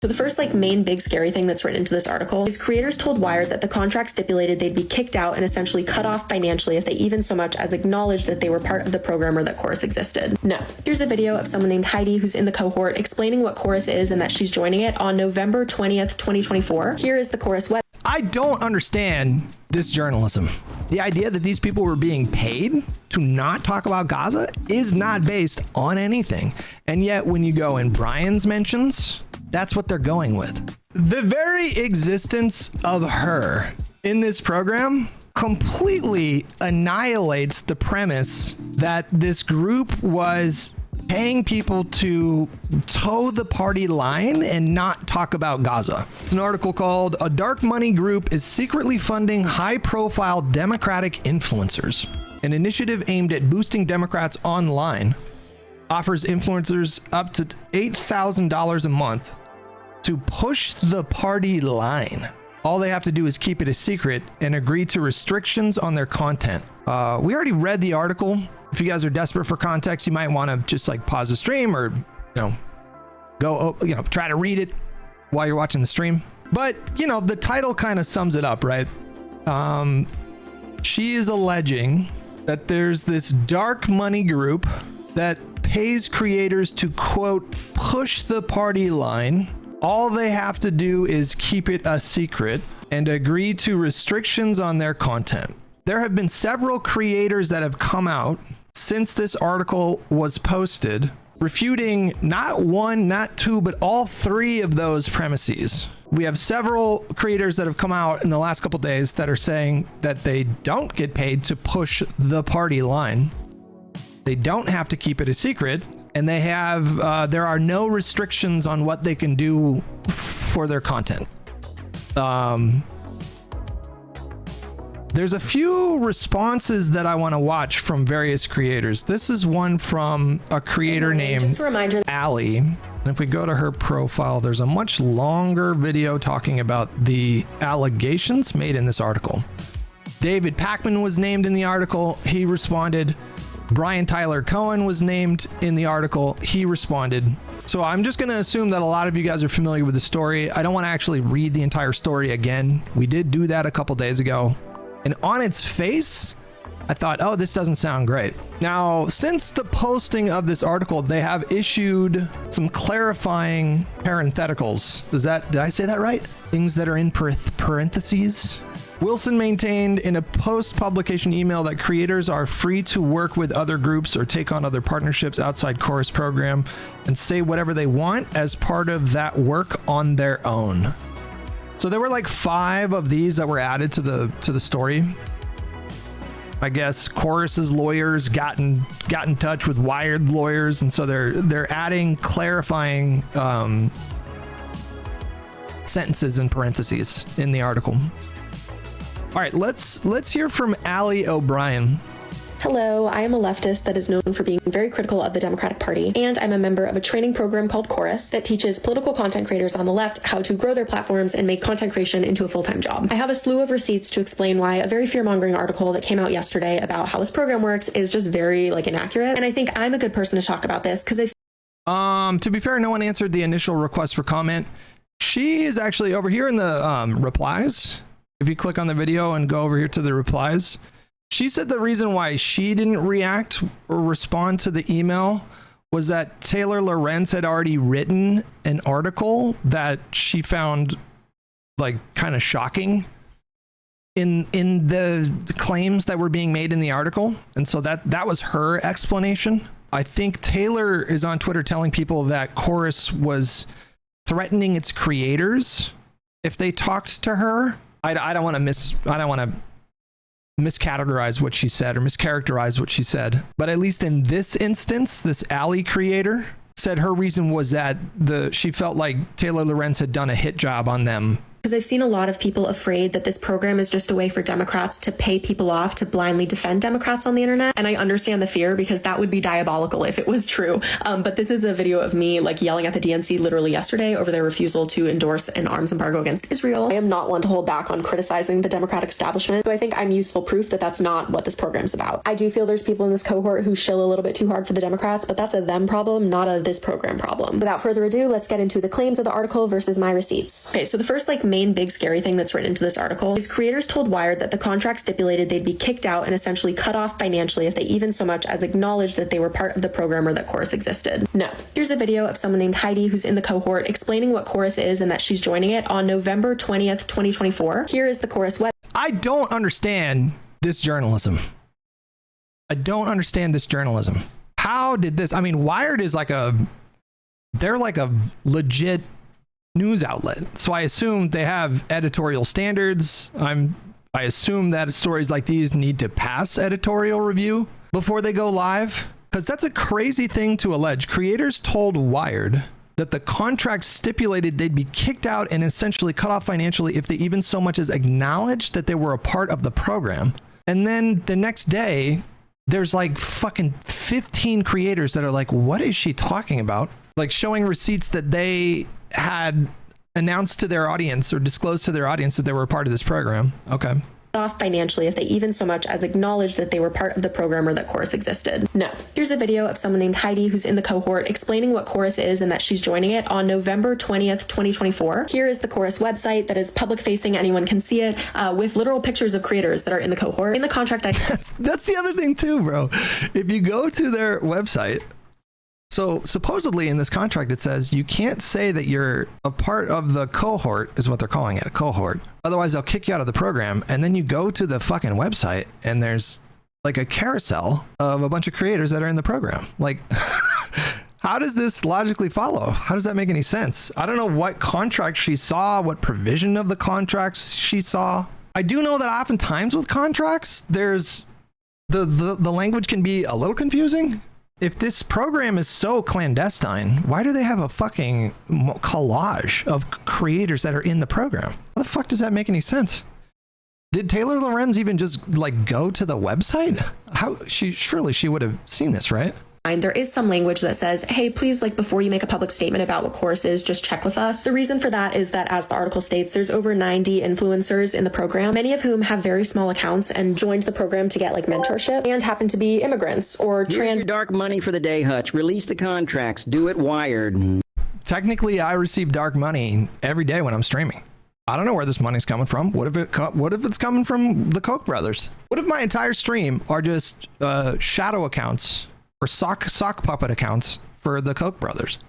So the first main big scary thing that's written into this article is creators told Wired that the contract stipulated they'd be kicked out and essentially cut off financially if they even so much as acknowledged that they were part of the program or that Chorus existed. No. Here's a video of someone named Heidi who's in the cohort explaining what Chorus is and that she's joining it on November 20th, 2024. Here is the Chorus web. I don't understand this journalism. The idea that these people were being paid to not talk about Gaza is not based on anything. And yet when you go in Brian's mentions, that's what they're going with. The very existence of her in this program completely annihilates the premise that this group was paying people to toe the party line and not talk about Gaza. An article called "A Dark Money Group is Secretly Funding High-Profile Democratic Influencers." An initiative aimed at boosting Democrats online offers influencers up to $8,000 a month to push the party line. All they have to do is keep it a secret and agree to restrictions on their content. We already read the article. If you guys are desperate for context, you might want to just pause the stream or, go, try to read it while you're watching the stream. But, the title kind of sums it up, right? She is alleging that there's this dark money group that pays creators to, quote, push the party line. All they have to do is keep it a secret and agree to restrictions on their content. There have been several creators that have come out since this article was posted, refuting not one, not two, but all three of those premises. We have several creators that have come out in the last couple days that are saying that they don't get paid to push the party line. They don't have to keep it a secret. And they have, there are no restrictions on what they can do for their content. There's a few responses that I want to watch from various creators. This is one from a creator named Allie. And if we go to her profile, there's a much longer video talking about the allegations made in this article. David Pakman was named in the article. He responded. Tyler Cohen was named in the article. He responded. So I'm just going to assume that a lot of you guys are familiar with the story. I don't want to actually read the entire story again. We did do that a couple days ago. And on its face, I thought, oh, this doesn't sound great. Now, since the posting of this article, they have issued some clarifying parentheticals. Did I say that right? Things that are in parentheses. Wilson maintained in a post-publication email that creators are free to work with other groups or take on other partnerships outside Chorus program and say whatever they want as part of that work on their own. So there were 5 of these that were added to the story. I guess Chorus's lawyers got in touch with Wired lawyers, and so they're adding clarifying sentences in parentheses in the article. All right, let's hear from Allie O'Brien. Hello, I am a leftist that is known for being very critical of the Democratic Party, and I'm a member of a training program called Chorus that teaches political content creators on the left how to grow their platforms and make content creation into a full-time job. I have a slew of receipts to explain why a very fear-mongering article that came out yesterday about how this program works is just very inaccurate, and I think I'm a good person to talk about this because to be fair, no one answered the initial request for comment. She is actually over here in the replies. If you click on the video and go over here to the replies, she said the reason why she didn't react or respond to the email was that Taylor Lorenz had already written an article that she found kind of shocking in the claims that were being made in the article. And so that was her explanation. I think Taylor is on Twitter telling people that Chorus was threatening its creators if they talked to her. I don't want to miscategorize what she said or mischaracterize what she said, but at least in this instance, this Allie creator said her reason was that she felt like Taylor Lorenz had done a hit job on them Because I've seen a lot of people afraid that this program is just a way for Democrats to pay people off to blindly defend Democrats on the internet. And I understand the fear because that would be diabolical if it was true. But this is a video of me like yelling at the DNC literally yesterday over their refusal to endorse an arms embargo against Israel. I am not one to hold back on criticizing the Democratic establishment. So I think I'm useful proof that that's not what this program's about. I do feel there's people in this cohort who shill a little bit too hard for the Democrats, but that's a them problem, not a this program problem. Without further ado, let's get into the claims of the article versus my receipts. Okay, so the first main big scary thing that's written into this article is creators told Wired that the contract stipulated they'd be kicked out and essentially cut off financially if they even so much as acknowledged that they were part of the program or that Chorus existed. No. Here's a video of someone named Heidi who's in the cohort explaining what Chorus is and that she's joining it on November 20th, 2024. Here is the Chorus web. I don't understand this journalism. I don't understand this journalism. How did this? I mean, Wired is they're like a legit news outlet. So I assume they have editorial standards. I assume that stories like these need to pass editorial review before they go live, because that's a crazy thing to allege. Creators told Wired that the contract stipulated they'd be kicked out and essentially cut off financially if they even so much as acknowledged that they were a part of the program. And then the next day, there's like fucking 15 creators that are like, what is she talking about? Like showing receipts that they had announced to their audience or disclosed to their audience that they were a part of this program. Okay. Off financially if they even so much as acknowledged that they were part of the program or that Chorus existed. No. Here's a video of someone named Heidi who's in the cohort explaining what Chorus is and that she's joining it on November 20th, 2024. Here is the Chorus website that is public facing. Anyone can see it with literal pictures of creators that are in the cohort. In the contract, that's the other thing too, bro. If you go to their website, so supposedly in this contract, it says you can't say that you're a part of the cohort, is what they're calling it, a cohort. Otherwise, they'll kick you out of the program. And then you go to the fucking website and there's like a carousel of a bunch of creators that are in the program. Like, how does this logically follow? How does that make any sense? I don't know what contract she saw, what provision of the contracts she saw. I do know that oftentimes with contracts, there's the language can be a little confusing. If this program is so clandestine, why do they have a fucking collage of creators that are in the program? How the fuck does that make any sense? Did Taylor Lorenz even just like go to the website? Surely she would have seen this, right? There is some language that says, hey, please, like before you make a public statement about what Chorus is, just check with us. The reason for that is that, as the article states, there's over 90 influencers in the program, many of whom have very small accounts and joined the program to get like mentorship and happen to be immigrants or Here's your dark money for the day, Hutch. Release the contracts. Do it Wired. Technically, I receive dark money every day when I'm streaming. I don't know where this money's coming from. What if it's coming from the Koch brothers? What if my entire stream are just shadow accounts or sock puppet accounts for the Koch brothers?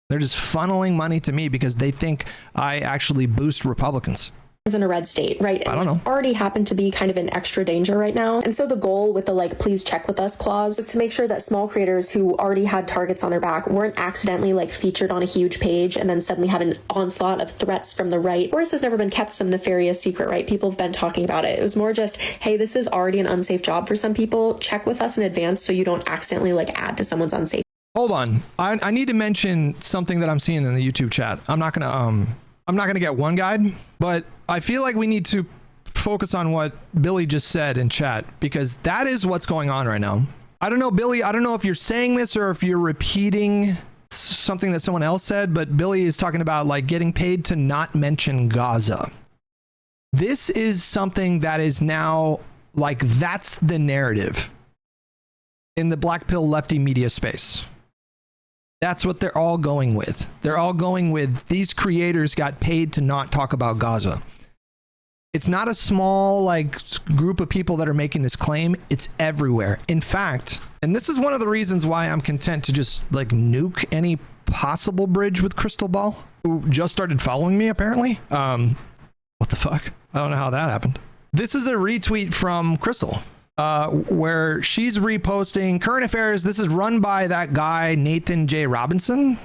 They're just funneling money to me because they think I actually boost Republicans. In a red state, right? I don't know. Already happen to be kind of in extra danger right now. And so the goal with the like, please check with us clause is to make sure that small creators who already had targets on their back weren't accidentally like featured on a huge page and then suddenly have an onslaught of threats from the right. Chorus has never been kept some nefarious secret, right? People have been talking about it. It was more just, hey, this is already an unsafe job for some people. Check with us in advance so you don't accidentally like add to someone's unsafe. Hold on. I need to mention something that I'm seeing in the YouTube chat. I'm not gonna get one guide, but I feel like we need to focus on what Billy just said in chat, because that is what's going on right now. I don't know, Billy, I don't know if you're saying this or if you're repeating something that someone else said, but Billy is talking about like getting paid to not mention Gaza. This is something that is now like, that's the narrative in the black pill lefty media space. That's what they're all going with. They're all going with these creators got paid to not talk about Gaza. It's not a small like group of people that are making this claim. It's everywhere. In fact, and this is one of the reasons why I'm content to just like nuke any possible bridge with Crystal Ball, who just started following me apparently. What the fuck? I don't know how that happened. This is a retweet from Crystal. Where she's reposting current affairs. This is run by that guy, Nathan J. Robinson.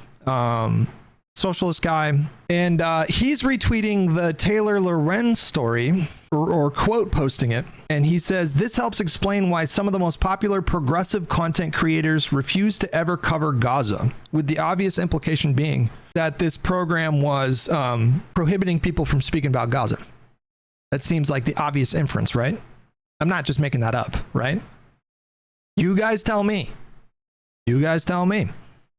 socialist guy, and he's retweeting the Taylor Lorenz story, or quote posting it, and he says, this helps explain why some of the most popular progressive content creators refuse to ever cover Gaza, with the obvious implication being that this program was prohibiting people from speaking about Gaza. That seems like the obvious inference, right? I'm not just making that up, right? You guys tell me. You guys tell me.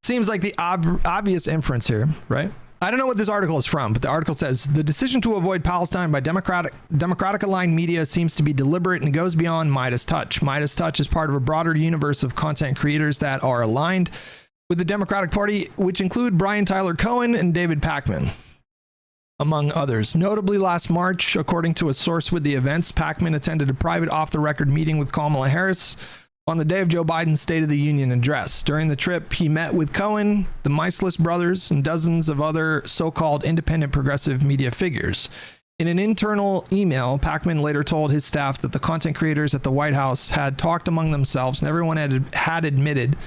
Seems like the obvious inference here, right? I don't know what this article is from, but the article says the decision to avoid Palestine by democratic aligned media seems to be deliberate and goes beyond Midas Touch. Midas Touch is part of a broader universe of content creators that are aligned with the Democratic Party, which include Tyler Cohen and David Pakman, among others. Notably, last March, according to a source with the events, Pakman attended a private off-the-record meeting with Kamala Harris on the day of Joe Biden's State of the Union address. During the trip, he met with Cohen, the MISLEADING brothers, and dozens of other so-called independent progressive media figures. In an internal email, Pakman later told his staff that the content creators at the White House had talked among themselves, and everyone had admitted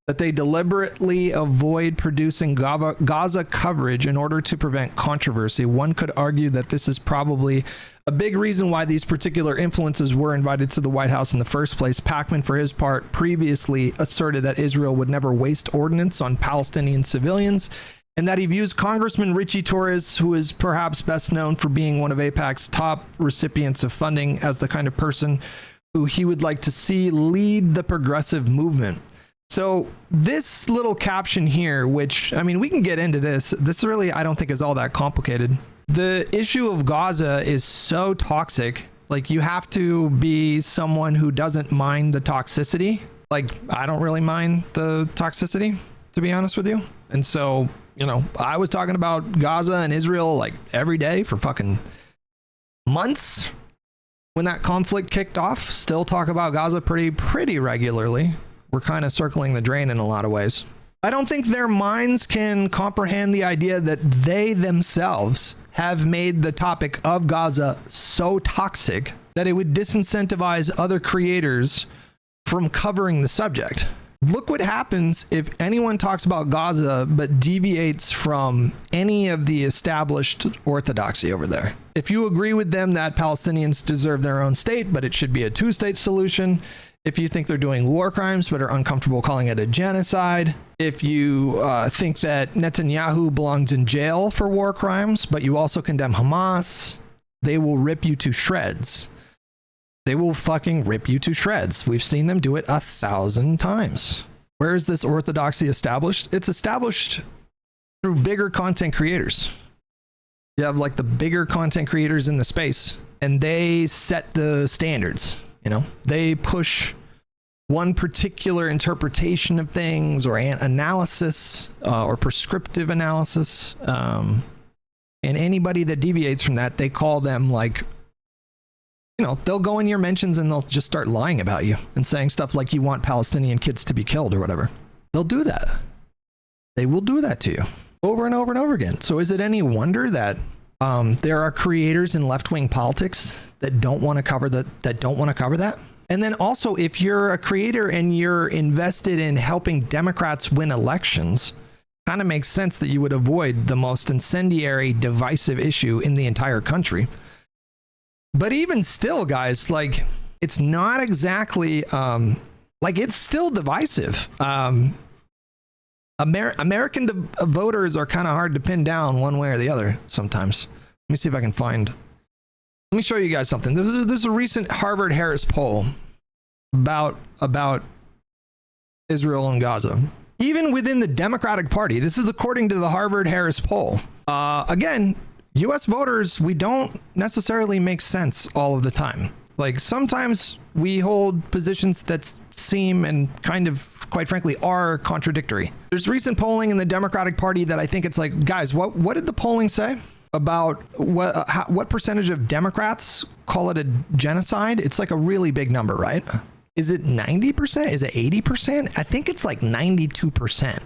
that they deliberately avoid producing Gaza coverage in order to prevent controversy. One could argue that this is probably a big reason why these particular influences were invited to the White House in the first place. Pakman, for his part, previously asserted that Israel would never waste ordnance on Palestinian civilians, and that he views Congressman Richie Torres, who is perhaps best known for being one of AIPAC's top recipients of funding, as the kind of person who he would like to see lead the progressive movement. So this little caption here, which, I mean, we can get into this. This really, I don't think is all that complicated. The issue of Gaza is so toxic. Like, you have to be someone who doesn't mind the toxicity. Like, I don't really mind the toxicity, to be honest with you. And so, you know, I was talking about Gaza and Israel like every day for fucking months when that conflict kicked off. Still talk about Gaza pretty regularly. We're kind of circling the drain in a lot of ways. I don't think their minds can comprehend the idea that they themselves have made the topic of Gaza so toxic that it would disincentivize other creators from covering the subject. Look what happens if anyone talks about Gaza but deviates from any of the established orthodoxy over there. If you agree with them that Palestinians deserve their own state, but it should be a two-state solution, if you think they're doing war crimes but are uncomfortable calling it a genocide, if you think that Netanyahu belongs in jail for war crimes, but you also condemn Hamas, they will rip you to shreds. They will fucking rip you to shreds. We've seen them do it 1,000 times. Where is this orthodoxy established? It's established through bigger content creators. You have like the bigger content creators in the space, and they set the standards. You know, they push one particular interpretation of things, or analysis, or prescriptive analysis. And anybody that deviates from that, they call them, like, you know, they'll go in your mentions and they'll just start lying about you and saying stuff like you want Palestinian kids to be killed or whatever. They'll do that. They will do that to you over and over and over again. So is it any wonder that there are creators in left-wing politics that don't want to cover that? And then also, if you're a creator and you're invested in helping Democrats win elections, kind of makes sense that you would avoid the most incendiary, divisive issue in the entire country. But even still, guys, like, it's not exactly like, it's still divisive. American voters are kind of hard to pin down one way or the other sometimes. Let me see if I can find. Let me show you guys something. There's a recent Harvard-Harris poll about Israel and Gaza. Even within the Democratic Party, this is according to the Harvard-Harris poll. Again, U.S. voters, we don't necessarily make sense all of the time. Like, sometimes we hold positions that seem and kind of, quite frankly, are contradictory. There's recent polling in the Democratic Party that I think it's like, guys, what did the polling say about what percentage of Democrats call it a genocide? It's like a really big number, right? Is it 90%? Is it 80%? I think it's like 92%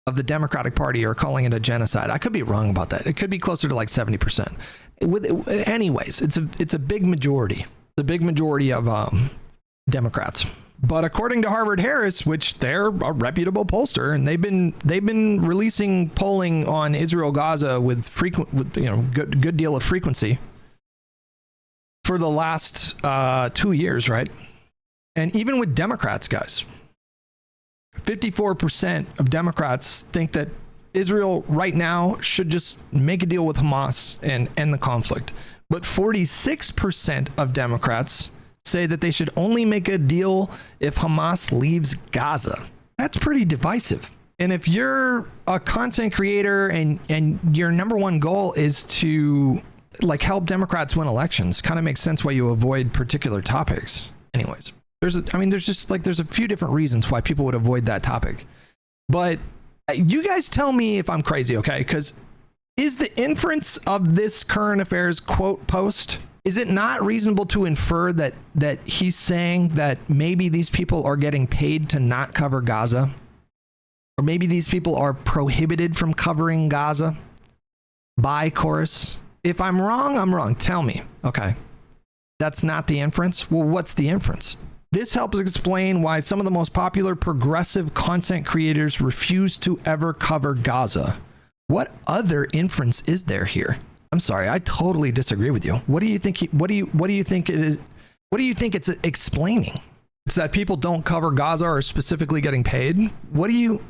of the Democratic Party are calling it a genocide. I could be wrong about that. It could be closer to like 70%. Anyways, it's a big majority. The big majority of Democrats. But according to Harvard Harris, which they're a reputable pollster, and they've been releasing polling on Israel Gaza with good deal of frequency for the last 2 years, right? And even with Democrats, guys, 54% of Democrats think that Israel right now should just make a deal with Hamas and end the conflict. But 46% of Democrats say that they should only make a deal if Hamas leaves Gaza. That's pretty divisive. And if you're a content creator and your number one goal is to help Democrats win elections, kind of makes sense why you avoid particular topics. Anyways, there's a few different reasons why people would avoid that topic. But you guys tell me if I'm crazy, okay? Because is the inference of this current affairs quote post, is it not reasonable to infer that he's saying that maybe these people are getting paid to not cover Gaza? Or maybe these people are prohibited from covering Gaza by Chorus? If I'm wrong, I'm wrong. Tell me. Okay. That's not the inference? Well, what's the inference? This helps explain why some of the most popular progressive content creators refuse to ever cover Gaza. What other inference is there here? I'm sorry, I totally disagree with you. What do you think? What do you think it is? What do you think it's explaining? It's that people don't cover Gaza or are specifically getting paid. What do you?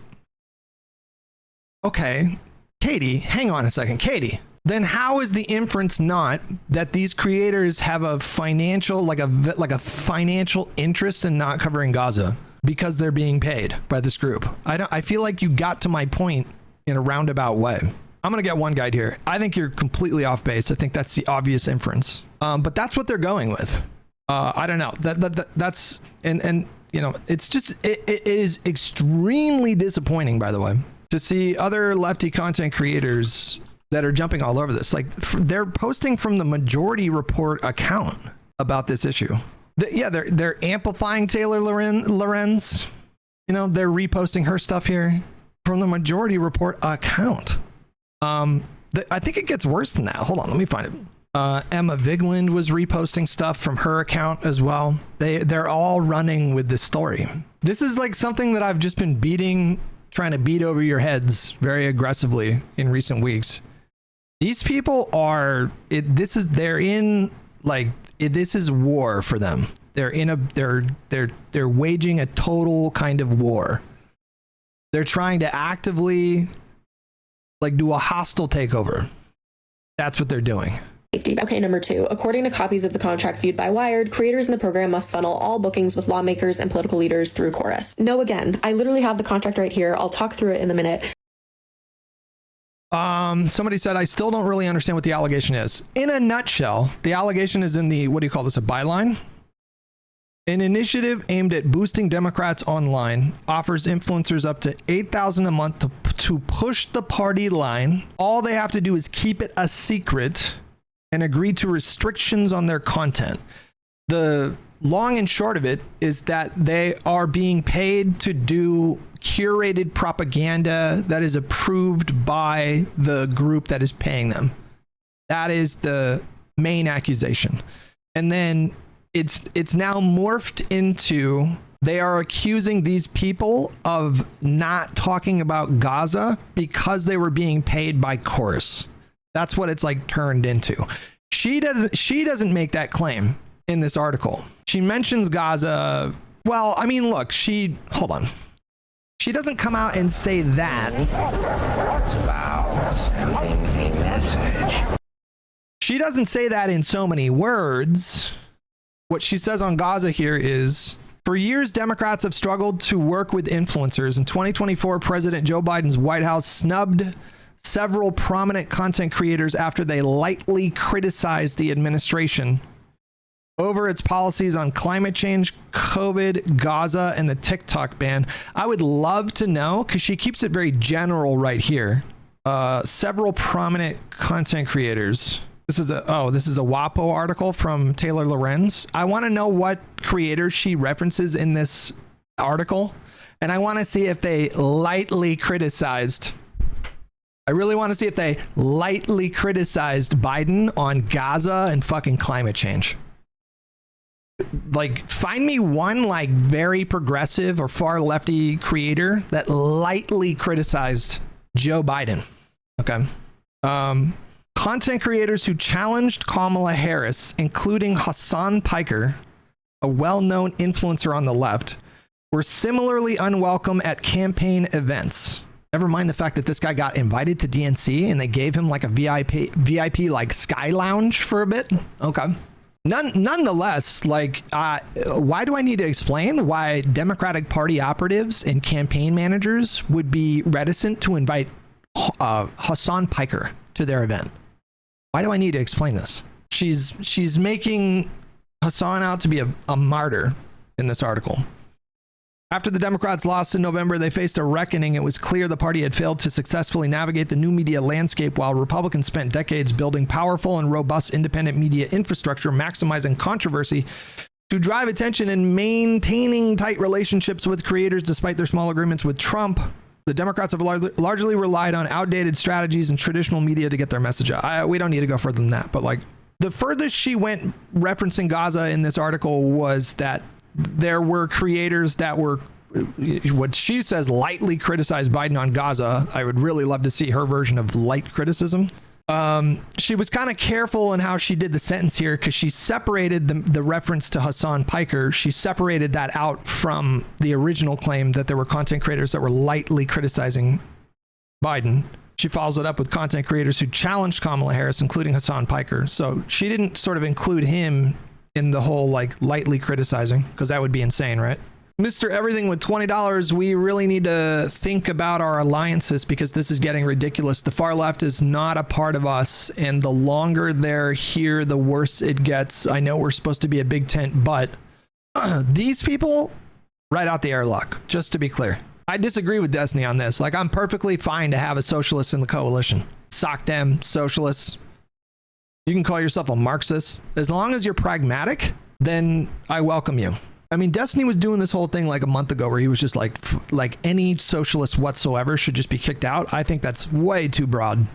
Okay, Katie, hang on a second, Katie. Then how is the inference not that these creators have a financial, like a financial interest in not covering Gaza because they're being paid by this group? I feel like you got to my point in a roundabout way. I'm going to get one guide here. I think you're completely off base. I think that's the obvious inference. But that's what they're going with. I don't know. That's and it's just it is extremely disappointing, by the way, to see other lefty content creators that are jumping all over this. They're posting from the Majority Report account about this issue. They're amplifying Taylor Lorenz. They're reposting her stuff here from the Majority Report account. I think it gets worse than that. Hold on, let me find it. Emma Vigeland was reposting stuff from her account as well. They're all running with this story. This is something that I've just been trying to beat over your heads very aggressively in recent weeks. These people are this is war for them. They're waging a total kind of war. They're trying to actively do a hostile takeover. That's what they're doing. Okay, number 2. According to copies of the contract viewed by Wired, creators in the program must funnel all bookings with lawmakers and political leaders through Chorus. No, again, I literally have the contract right here. I'll talk through it in a minute. Somebody said, I still don't really understand what the allegation is. In a nutshell, the allegation is in the, what do you call this, a byline? An initiative aimed at boosting Democrats online offers influencers up to $8,000 a month to push the party line. All they have to do is keep it a secret and agree to restrictions on their content. The long and short of it is that they are being paid to do curated propaganda that is approved by the group that is paying them. That is the main accusation. And then it's now morphed into they are accusing these people of not talking about Gaza because they were being paid by Chorus. That's what it's turned into. She doesn't make that claim in this article. She mentions Gaza. Well, I mean, look, hold on. She doesn't come out and say that. It's about sending a message. She doesn't say that in so many words. What she says on Gaza here is, for years, Democrats have struggled to work with influencers. In 2024, President Joe Biden's White House snubbed several prominent content creators after they lightly criticized the administration over its policies on climate change, COVID, Gaza, and the TikTok ban. I would love to know, because she keeps it very general right here. Several prominent content creators. This is a WAPO article from Taylor Lorenz. I want to know what creators she references in this article, and I want to see if they lightly criticized. I really want to see if they lightly criticized Biden on Gaza and fucking climate change. like, find me one like very progressive or far lefty creator that lightly criticized Joe Biden. Okay. Content creators who challenged Kamala Harris, including Hassan Piker, a well-known influencer on the left, were similarly unwelcome at campaign events. Never mind the fact that this guy got invited to DNC and they gave him like a VIP like Sky Lounge for a bit. Okay. Nonetheless, like, why do I need to explain why Democratic Party operatives and campaign managers would be reticent to invite Hassan Piker to their event? Why do I need to explain this? She's making Hassan out to be a martyr in this article. After the Democrats lost in November, they faced a reckoning. It was clear the party had failed to successfully navigate the new media landscape, while Republicans spent decades building powerful and robust independent media infrastructure, maximizing controversy to drive attention and maintaining tight relationships with creators despite their small agreements with Trump. The Democrats have largely relied on outdated strategies and traditional media to get their message out. We don't need to go further than that, but like, the furthest she went referencing Gaza in this article was that there were creators that were, what she says, lightly criticized Biden on Gaza. I would really love to see her version of light criticism. She was kind of careful in how she did the sentence here, because she separated the reference to Hassan Piker. She separated that out from the original claim that there were content creators that were lightly criticizing Biden. She follows it up with content creators who challenged Kamala Harris, including Hassan Piker. So she didn't sort of include him in the whole like lightly criticizing, because that would be insane, right? Mr. Everything with $20, we really need to think about our alliances, because this is getting ridiculous. The far left is not a part of us, and the longer they're here, the worse it gets. I know we're supposed to be a big tent, but these people, right out the airlock, just to be clear. I disagree with Destiny on this. Like, I'm perfectly fine to have a socialist in the coalition. Sock them, socialists. You can call yourself a Marxist. As long as you're pragmatic, then I welcome you. I mean, Destiny was doing this whole thing like a month ago where he was just like any socialist whatsoever should just be kicked out. I think that's way too broad.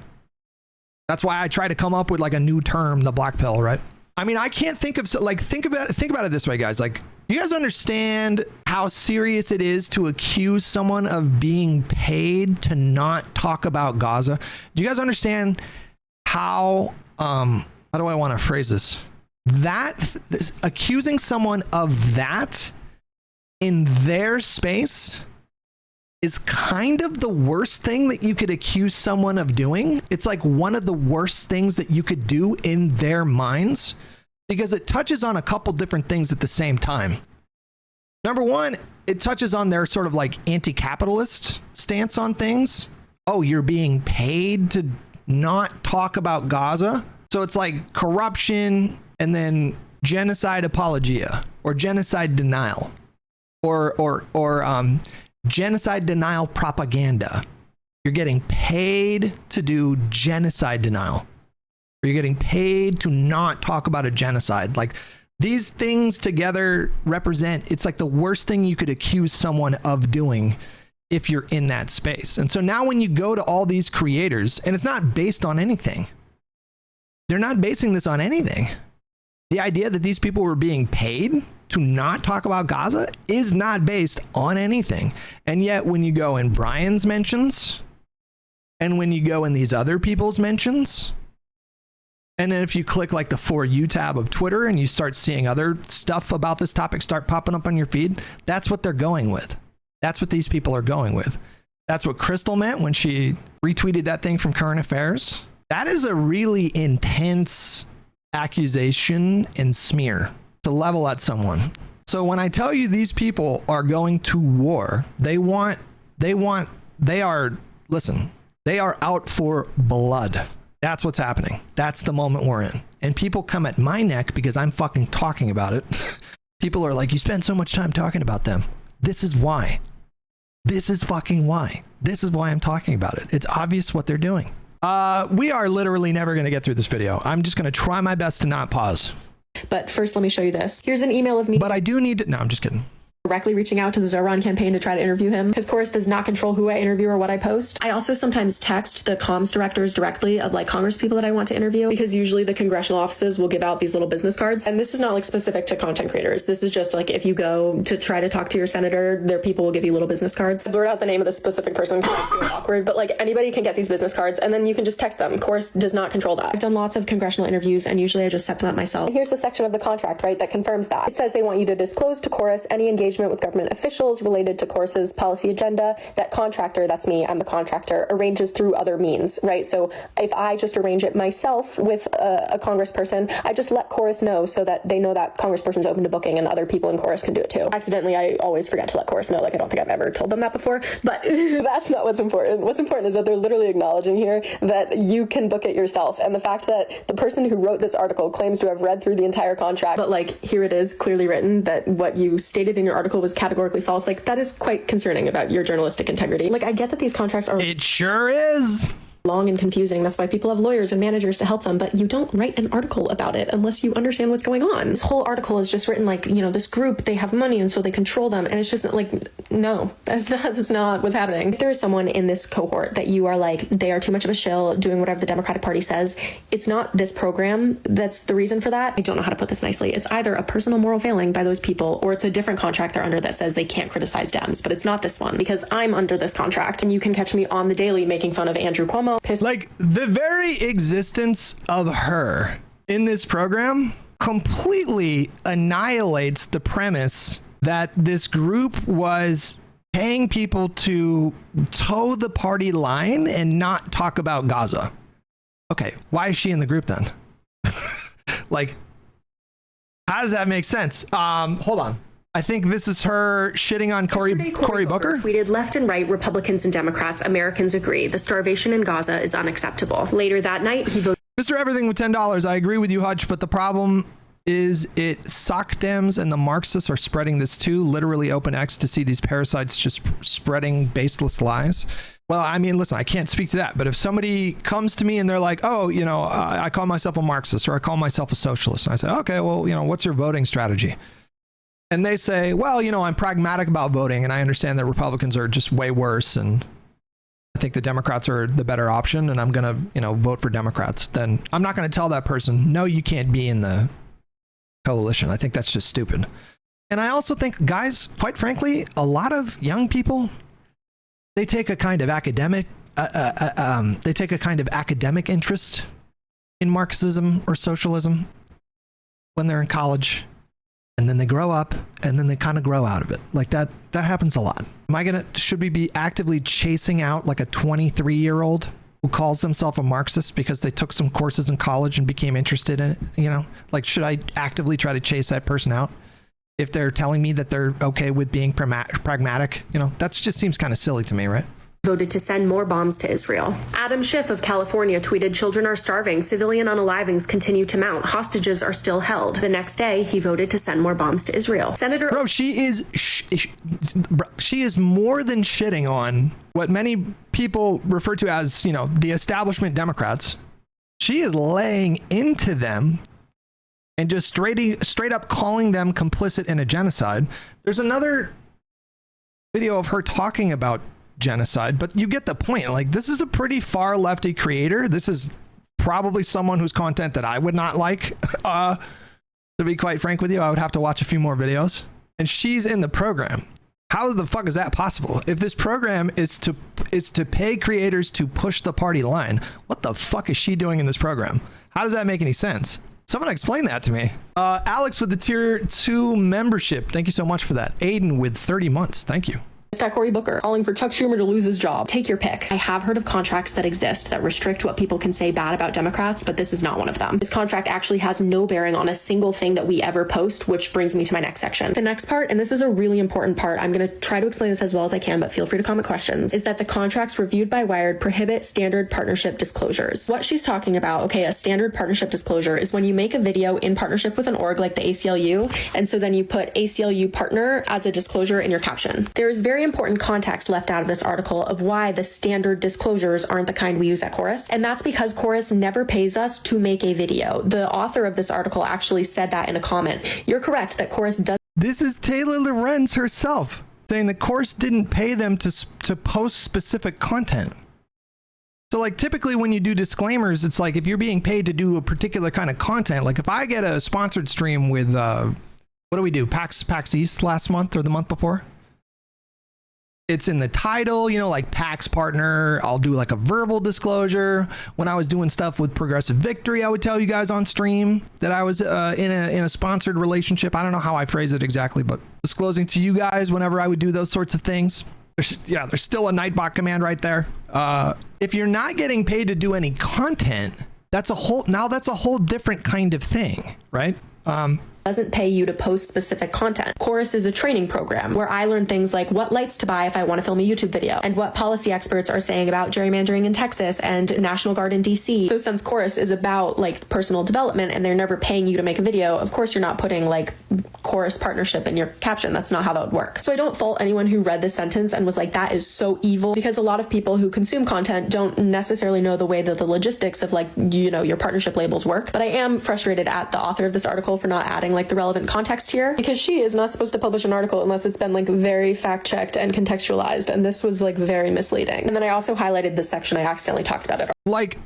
That's why I try to come up with like a new term, the black pill, right? I mean, I can't think of, like, think about it this way, guys. Like, you guys understand how serious it is to accuse someone of being paid to not talk about Gaza? Do you guys understand how do I want to phrase this? Accusing someone of that in their space is kind of the worst thing that you could accuse someone of doing. It's like one of the worst things that you could do in their minds, because it touches on a couple different things at the same time. Number one, it touches on their sort of like anti-capitalist stance on things. Oh, you're being paid to not talk about Gaza. So it's like corruption and then genocide apologia or genocide denial or genocide denial propaganda. You're getting paid to do genocide denial, or you're getting paid to not talk about a genocide. Like, these things together represent, it's like the worst thing you could accuse someone of doing if you're in that space. And so now when you go to all these creators, and it's not based on anything, they're not basing this on anything. The idea that these people were being paid to not talk about Gaza is not based on anything. And yet when you go in Brian's mentions, and when you go in these other people's mentions, and then if you click like the For You tab of Twitter and you start seeing other stuff about this topic start popping up on your feed, that's what they're going with. That's what these people are going with. That's what Crystal meant when she retweeted that thing from Current Affairs. That is a really intense accusation and smear to level at someone. So when I tell you these people are going to war, they are out for blood. That's what's happening. That's the moment we're in. And people come at my neck because I'm fucking talking about it. People are like, you spend so much time talking about them. This is why. This is fucking why. This is why I'm talking about it. It's obvious what they're doing. We are literally never going to get through this video. I'm just going to try my best to not pause. But first, let me show you this. Here's an email of me. But I do need to... No, I'm just kidding. directly reaching out to the Zoran campaign to try to interview him, because Chorus does not control who I interview or what I post. I also sometimes text the comms directors directly of like Congress people that I want to interview, because usually the congressional offices will give out these little business cards. And this is not like specific to content creators. This is just like if you go to try to talk to your senator, their people will give you little business cards. Blur out the name of the specific person because I feel awkward, but like anybody can get these business cards and then you can just text them. Chorus does not control that. I've done lots of congressional interviews and usually I just set them up myself. And here's the section of the contract, right, that confirms that. It says they want you to disclose to Chorus any engagement with government officials related to Chorus's policy agenda. That contractor, that's me, I'm the contractor, arranges through other means, right? So if I just arrange it myself with a congressperson, I just let Chorus know so that they know that congressperson's open to booking and other people in Chorus can do it too. Accidentally, I always forget to let Chorus know. Like, I don't think I've ever told them that before, but that's not what's important. What's important is that they're literally acknowledging here that you can book it yourself. And the fact that the person who wrote this article claims to have read through the entire contract, but like here it is clearly written that what you stated in your article was categorically false. Like, that is quite concerning about your journalistic integrity. Like, I get that these contracts are— It sure is long and confusing. That's why people have lawyers and managers to help them, but you don't write an article about it unless you understand what's going on. This whole article is just written like, you know, this group, they have money and so they control them, and it's just like, no, that's not what's happening. If there is someone in this cohort that you are like, they are too much of a shill doing whatever the Democratic Party says, it's not this program that's the reason for that. I don't know how to put this nicely. It's either a personal moral failing by those people or it's a different contract they're under that says they can't criticize Dems, but it's not this one, because I'm under this contract and you can catch me on the daily making fun of Andrew Cuomo. Like, the very existence of her in this program completely annihilates the premise that this group was paying people to toe the party line and not talk about Gaza. Okay, why is she in the group then? Like, how does that make sense? Hold on. I think this is her shitting on Cory Booker. Tweeted, left and right, Republicans and Democrats, Americans agree. The starvation in Gaza is unacceptable. Later that night, he voted— Mr. Everything with $10. I agree with you, Hutch, but the problem is it sock Dems and the Marxists are spreading this too. Literally open X to see these parasites just spreading baseless lies. Well, I mean, listen, I can't speak to that, but if somebody comes to me and they're like, oh, you know, I call myself a Marxist or I call myself a socialist, and I say, okay, well, you know, what's your voting strategy? And they say, well, you know, I'm pragmatic about voting and I understand that Republicans are just way worse and I think the Democrats are the better option and I'm going to, you know, vote for Democrats. Then I'm not going to tell that person, no, you can't be in the coalition. I think that's just stupid. And I also think, guys, quite frankly, a lot of young people, they take a kind of academic interest in Marxism or socialism when they're in college. And then they grow up and then they kind of grow out of it. Like that happens a lot. Should we be actively chasing out like a 23-year-old who calls themselves a Marxist because they took some courses in college and became interested in it? You know, like, should I actively try to chase that person out if they're telling me that they're okay with being pragmatic? You know, that just seems kind of silly to me, right? Voted to send more bombs to Israel. Adam Schiff of California tweeted, children are starving, civilian unalivings continue to mount, hostages are still held. The next day, he voted to send more bombs to Israel. Senator— Bro, she is more than shitting on what many people refer to as, you know, the establishment Democrats. She is laying into them and just straight up calling them complicit in a genocide. There's another video of her talking about genocide, but you get the point. Like, this is a pretty far lefty creator. This is probably someone whose content that I would not like. To be quite frank with you, I would have to watch a few more videos. And she's in the program. How the fuck is that possible? If this program is to pay creators to push the party line, what the fuck is she doing in this program? How does that make any sense? Someone explain that to me. Alex with the tier 2 membership. Thank you so much for that. Aiden with 30 months. Thank you. Cory Booker calling for Chuck Schumer to lose his job. Take your pick. I have heard of contracts that exist that restrict what people can say bad about Democrats, but this is not one of them. This contract actually has no bearing on a single thing that we ever post, which brings me to my next section. The next part, and this is a really important part, I'm going to try to explain this as well as I can, but feel free to comment questions, is that the contracts reviewed by Wired prohibit standard partnership disclosures. What she's talking about, okay, a standard partnership disclosure is when you make a video in partnership with an org like the ACLU, and so then you put ACLU partner as a disclosure in your caption. There is very important context left out of this article of why the standard disclosures aren't the kind we use at Chorus, and that's because Chorus never pays us to make a video. The author of this article actually said that in a comment. You're correct that Chorus does This is Taylor Lorenz herself saying the course didn't pay them to post specific content. So like typically when you do disclaimers, it's like if you're being paid to do a particular kind of content, like if I get a sponsored stream with, what do we do? PAX East last month or the month before? It's in the title, you know, like PAX partner. I'll do like a verbal disclosure. When I was doing stuff with Progressive Victory, I would tell you guys on stream that I was in a sponsored relationship. I don't know how I phrase it exactly, but disclosing to you guys whenever I would do those sorts of things. There's still a Nightbot command right there. If you're not getting paid to do any content, that's a whole different kind of thing, right? Doesn't pay you to post specific content. Chorus is a training program where I learn things like what lights to buy if I want to film a YouTube video and what policy experts are saying about gerrymandering in Texas and National Guard in DC. So since Chorus is about like personal development and they're never paying you to make a video, of course you're not putting like Chorus partnership in your caption. That's not how that would work. So I don't fault anyone who read this sentence and was like, that is so evil, because a lot of people who consume content don't necessarily know the way that the logistics of like, you know, your partnership labels work. But I am frustrated at the author of this article for not adding like the relevant context here, because she is not supposed to publish an article unless it's been like very fact checked and contextualized, and this was like very misleading. And then I also highlighted this section I accidentally talked about it. Like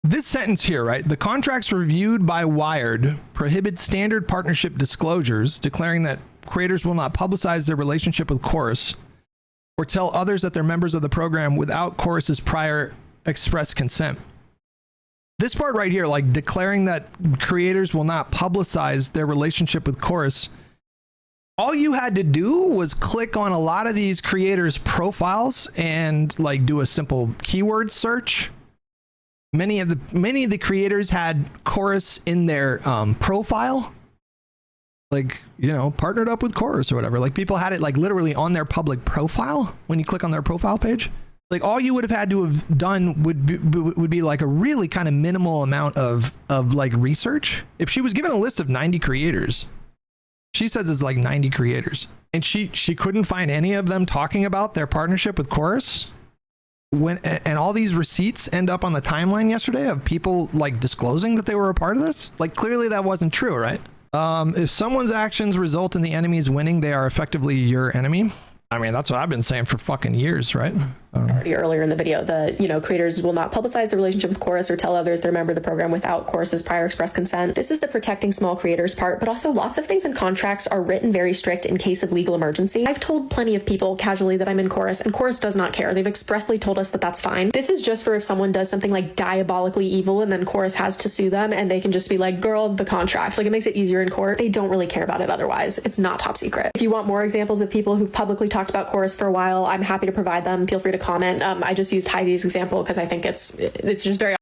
this sentence here, right? The contracts reviewed by Wired prohibit standard partnership disclosures, declaring that creators will not publicize their relationship with Chorus or tell others that they're members of the program without Chorus's prior express consent. This part right here, like declaring that creators will not publicize their relationship with Chorus, all you had to do was click on a lot of these creators' profiles and like do a simple keyword search. Many of the creators had Chorus in their profile, like, you know, partnered up with Chorus or whatever. Like people had it like literally on their public profile when you click on their profile page. Like all you would have had to have done would be like a really kind of minimal amount of like research. If she was given a list of 90 creators, she says it's like 90 creators, and she couldn't find any of them talking about their partnership with Chorus. And all these receipts end up on the timeline yesterday of people like disclosing that they were a part of this. Like clearly that wasn't true, right? If someone's actions result in the enemy's winning, they are effectively your enemy. I mean, that's what I've been saying for fucking years, right? Earlier in the video, creators will not publicize the relationship with Chorus or tell others they're a member of the program without Chorus's prior express consent. This is the protecting small creators part, but also lots of things in contracts are written very strict in case of legal emergency. I've told plenty of people casually that I'm in Chorus, and Chorus does not care. They've expressly told us that that's fine. This is just for if someone does something like diabolically evil and then Chorus has to sue them, and they can just be like, girl, the contract. Like it makes it easier in court. They don't really care about it otherwise. It's not top secret. If you want more examples of people who've publicly talked about Chorus for a while, I'm happy to provide them. Feel free to comment. I just used Heidi's example because I think it's just very.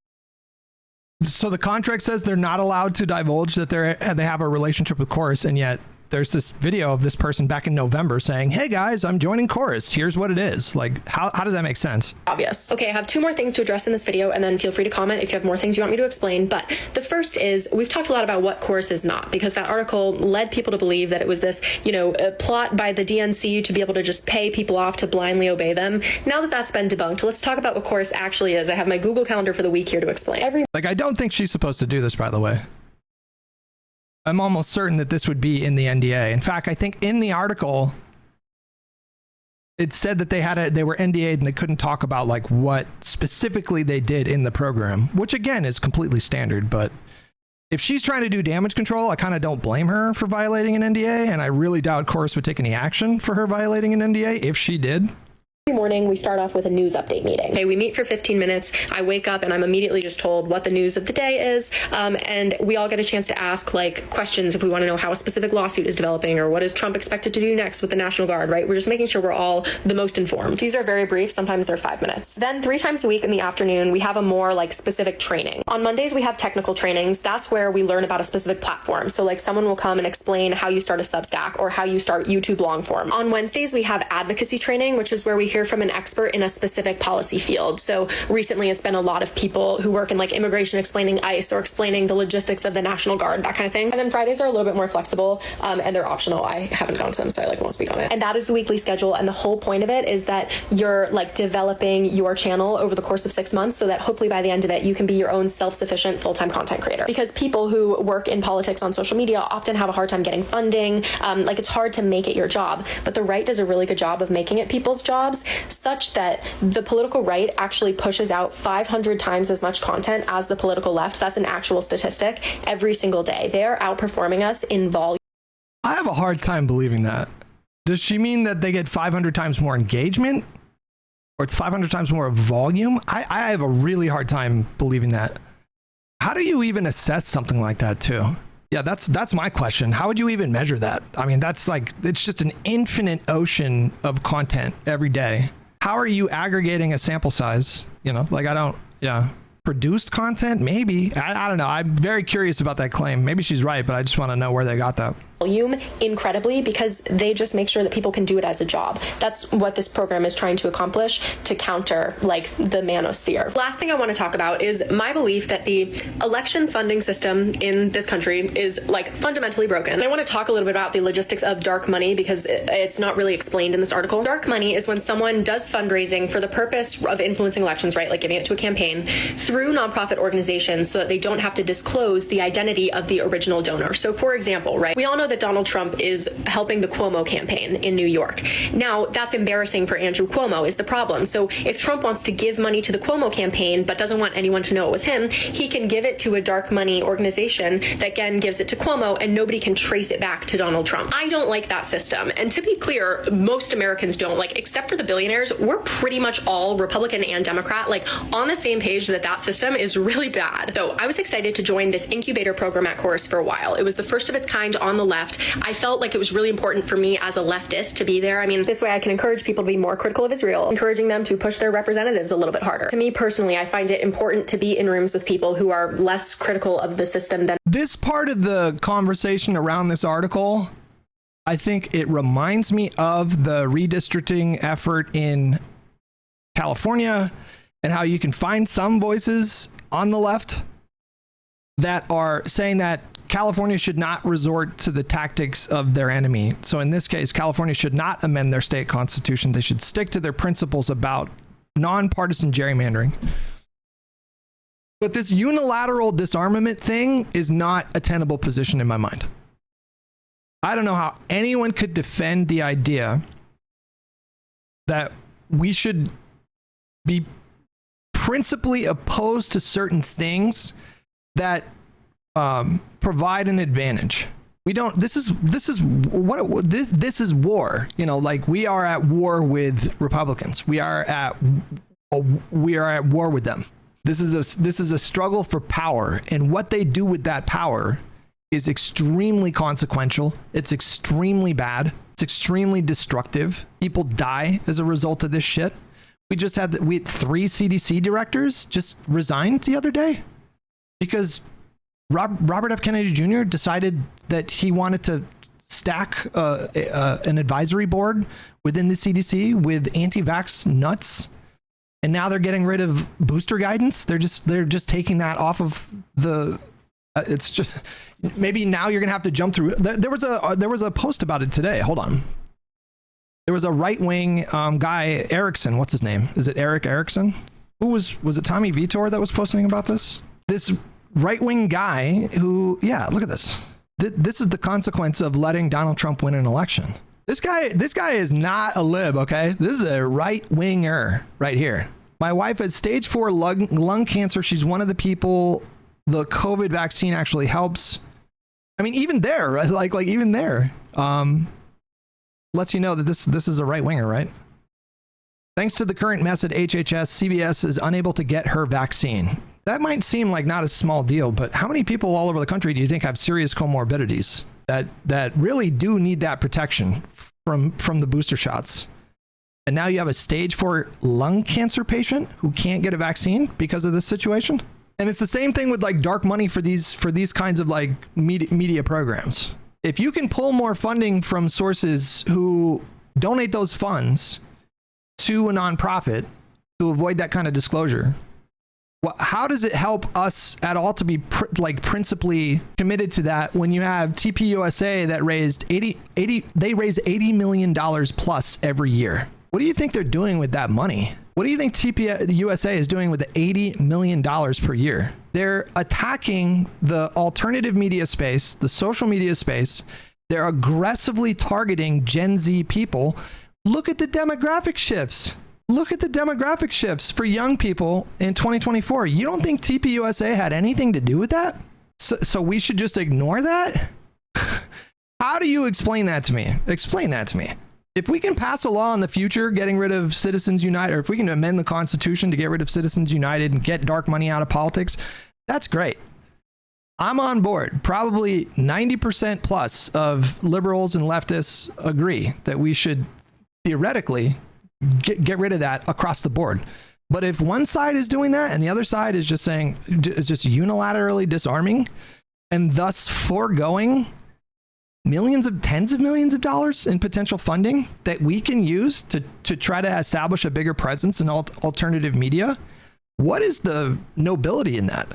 So the contract says they're not allowed to divulge that they have a relationship with Chorus, and yet there's this video of this person back in November saying, hey guys, I'm joining Chorus. Here's what it is. Like, how does that make sense? Obvious. Okay, I have two more things to address in this video, and then feel free to comment if you have more things you want me to explain. But the first is, we've talked a lot about what Chorus is not, because that article led people to believe that it was this, a plot by the DNC to be able to just pay people off to blindly obey them. Now that that's been debunked, let's talk about what Chorus actually is. I have my Google Calendar for the week here to explain. I don't think she's supposed to do this, by the way. I'm almost certain that this would be in the NDA. In fact, I think in the article, it said that they were NDA'd and they couldn't talk about like what specifically they did in the program, which again is completely standard. But if she's trying to do damage control, I kind of don't blame her for violating an NDA, and I really doubt Chorus would take any action for her violating an NDA if she did. Every morning we start off with a news update meeting. Okay, we meet for 15 minutes. I wake up and I'm immediately just told what the news of the day is, and we all get a chance to ask like questions if we want to know how a specific lawsuit is developing or what is Trump expected to do next with the National Guard, right? We're just making sure we're all the most informed. These are very brief. Sometimes they're 5 minutes. Then 3 times a week in the afternoon, we have a more like specific training. On Mondays, we have technical trainings. That's where we learn about a specific platform. So like someone will come and explain how you start a Substack or how you start YouTube long form. On Wednesdays, we have advocacy training, which is where we hear from an expert in a specific policy field. So recently it's been a lot of people who work in like immigration explaining ICE or explaining the logistics of the National Guard, that kind of thing. And then Fridays are a little bit more flexible, and they're optional. I haven't gone to them, so I won't speak on it. And that is the weekly schedule. And the whole point of it is that you're like developing your channel over the course of 6 months so that hopefully by the end of it, you can be your own self-sufficient full-time content creator. Because people who work in politics on social media often have a hard time getting funding. Like it's hard to make it your job, but the right does a really good job of making it people's jobs, such that the political right actually pushes out 500 times as much content as the political left. That's an actual statistic every single day. They are outperforming us in volume. I have a hard time believing that. Does she mean that they get 500 times more engagement? Or it's 500 times more volume? I have a really hard time believing that. How do you even assess something like that too? Yeah, that's my question. How would you even measure that? I mean, that's like, it's just an infinite ocean of content every day. How are you aggregating a sample size? You know, like produced content? Maybe. I don't know. I'm very curious about that claim. Maybe she's right, but I just want to know where they got that. Volume incredibly, because they just make sure that people can do it as a job. That's what this program is trying to accomplish, to counter like the manosphere. Last thing I want to talk about is my belief that the election funding system in this country is like fundamentally broken. And I want to talk a little bit about the logistics of dark money, because it's not really explained in this article. Dark money is when someone does fundraising for the purpose of influencing elections, right? Like giving it to a campaign through nonprofit organizations so that they don't have to disclose the identity of the original donor. So for example, right, we all know that Donald Trump is helping the Cuomo campaign in New York. Now, that's embarrassing for Andrew Cuomo is the problem. So if Trump wants to give money to the Cuomo campaign but doesn't want anyone to know it was him, he can give it to a dark money organization that again gives it to Cuomo, and nobody can trace it back to Donald Trump. I don't like that system. And to be clear, most Americans don't, like, except for the billionaires. We're pretty much all Republican and Democrat, like on the same page that system is really bad. So I was excited to join this incubator program at Chorus for a while. It was the first of its kind on the left. I felt like it was really important for me as a leftist to be there. I mean, this way I can encourage people to be more critical of Israel, encouraging them to push their representatives a little bit harder. To me personally, I find it important to be in rooms with people who are less critical of the system than... This part of the conversation around this article, I think it reminds me of the redistricting effort in California, and how you can find some voices on the left that are saying that California should not resort to the tactics of their enemy. So in this case, California should not amend their state constitution. They should stick to their principles about nonpartisan gerrymandering. But this unilateral disarmament thing is not a tenable position in my mind. I don't know how anyone could defend the idea that we should be principally opposed to certain things that provide an advantage. We don't. This is war. You know, like we are at war with Republicans. We are at war with them. This is a struggle for power, and what they do with that power is extremely consequential. It's extremely bad. It's extremely destructive. People die as a result of this shit. We had 3 CDC directors just resigned the other day because Robert F. Kennedy Jr. decided that he wanted to stack an advisory board within the CDC with anti-vax nuts, and now they're getting rid of booster guidance. They're just taking that off of the. It's just maybe now you're gonna have to jump through. There was a post about it today. Hold on. There was a right-wing guy, Erickson. What's his name? Is it Eric Erickson? Who was it Tommy Vitor that was posting about this? This right-wing guy who, yeah, look at this. This is the consequence of letting Donald Trump win an election. This guy is not a lib, okay? This is a right-winger right here. My wife has stage 4 lung cancer. She's one of the people the COVID vaccine actually helps. I mean, even there, right? Like even there. Lets you know that this is a right-winger, right? Thanks to the current mess at HHS, CBS is unable to get her vaccine. That might seem like not a small deal, but how many people all over the country do you think have serious comorbidities that really do need that protection from the booster shots? And now you have a stage 4 lung cancer patient who can't get a vaccine because of this situation? And it's the same thing with like dark money for these kinds of like media programs. If you can pull more funding from sources who donate those funds to a nonprofit to avoid that kind of disclosure, how does it help us at all to be principally committed to that when you have TPUSA that raised $80 million plus every year? What do you think they're doing with that money? What do you think TPUSA is doing with the $80 million per year? They're attacking the alternative media space, the social media space. They're aggressively targeting Gen Z people. Look at the demographic shifts. Look at the demographic shifts for young people in 2024. You don't think TPUSA had anything to do with that? So we should just ignore that? How do you explain that to me? Explain that to me. If we can pass a law in the future getting rid of Citizens United, or if we can amend the Constitution to get rid of Citizens United and get dark money out of politics, that's great. I'm on board. Probably 90% plus of liberals and leftists agree that we should theoretically get rid of that across the board. But if one side is doing that and the other side is just saying, is just unilaterally disarming and thus foregoing tens of millions of dollars in potential funding that we can use to try to establish a bigger presence in alternative media, what is the nobility in that?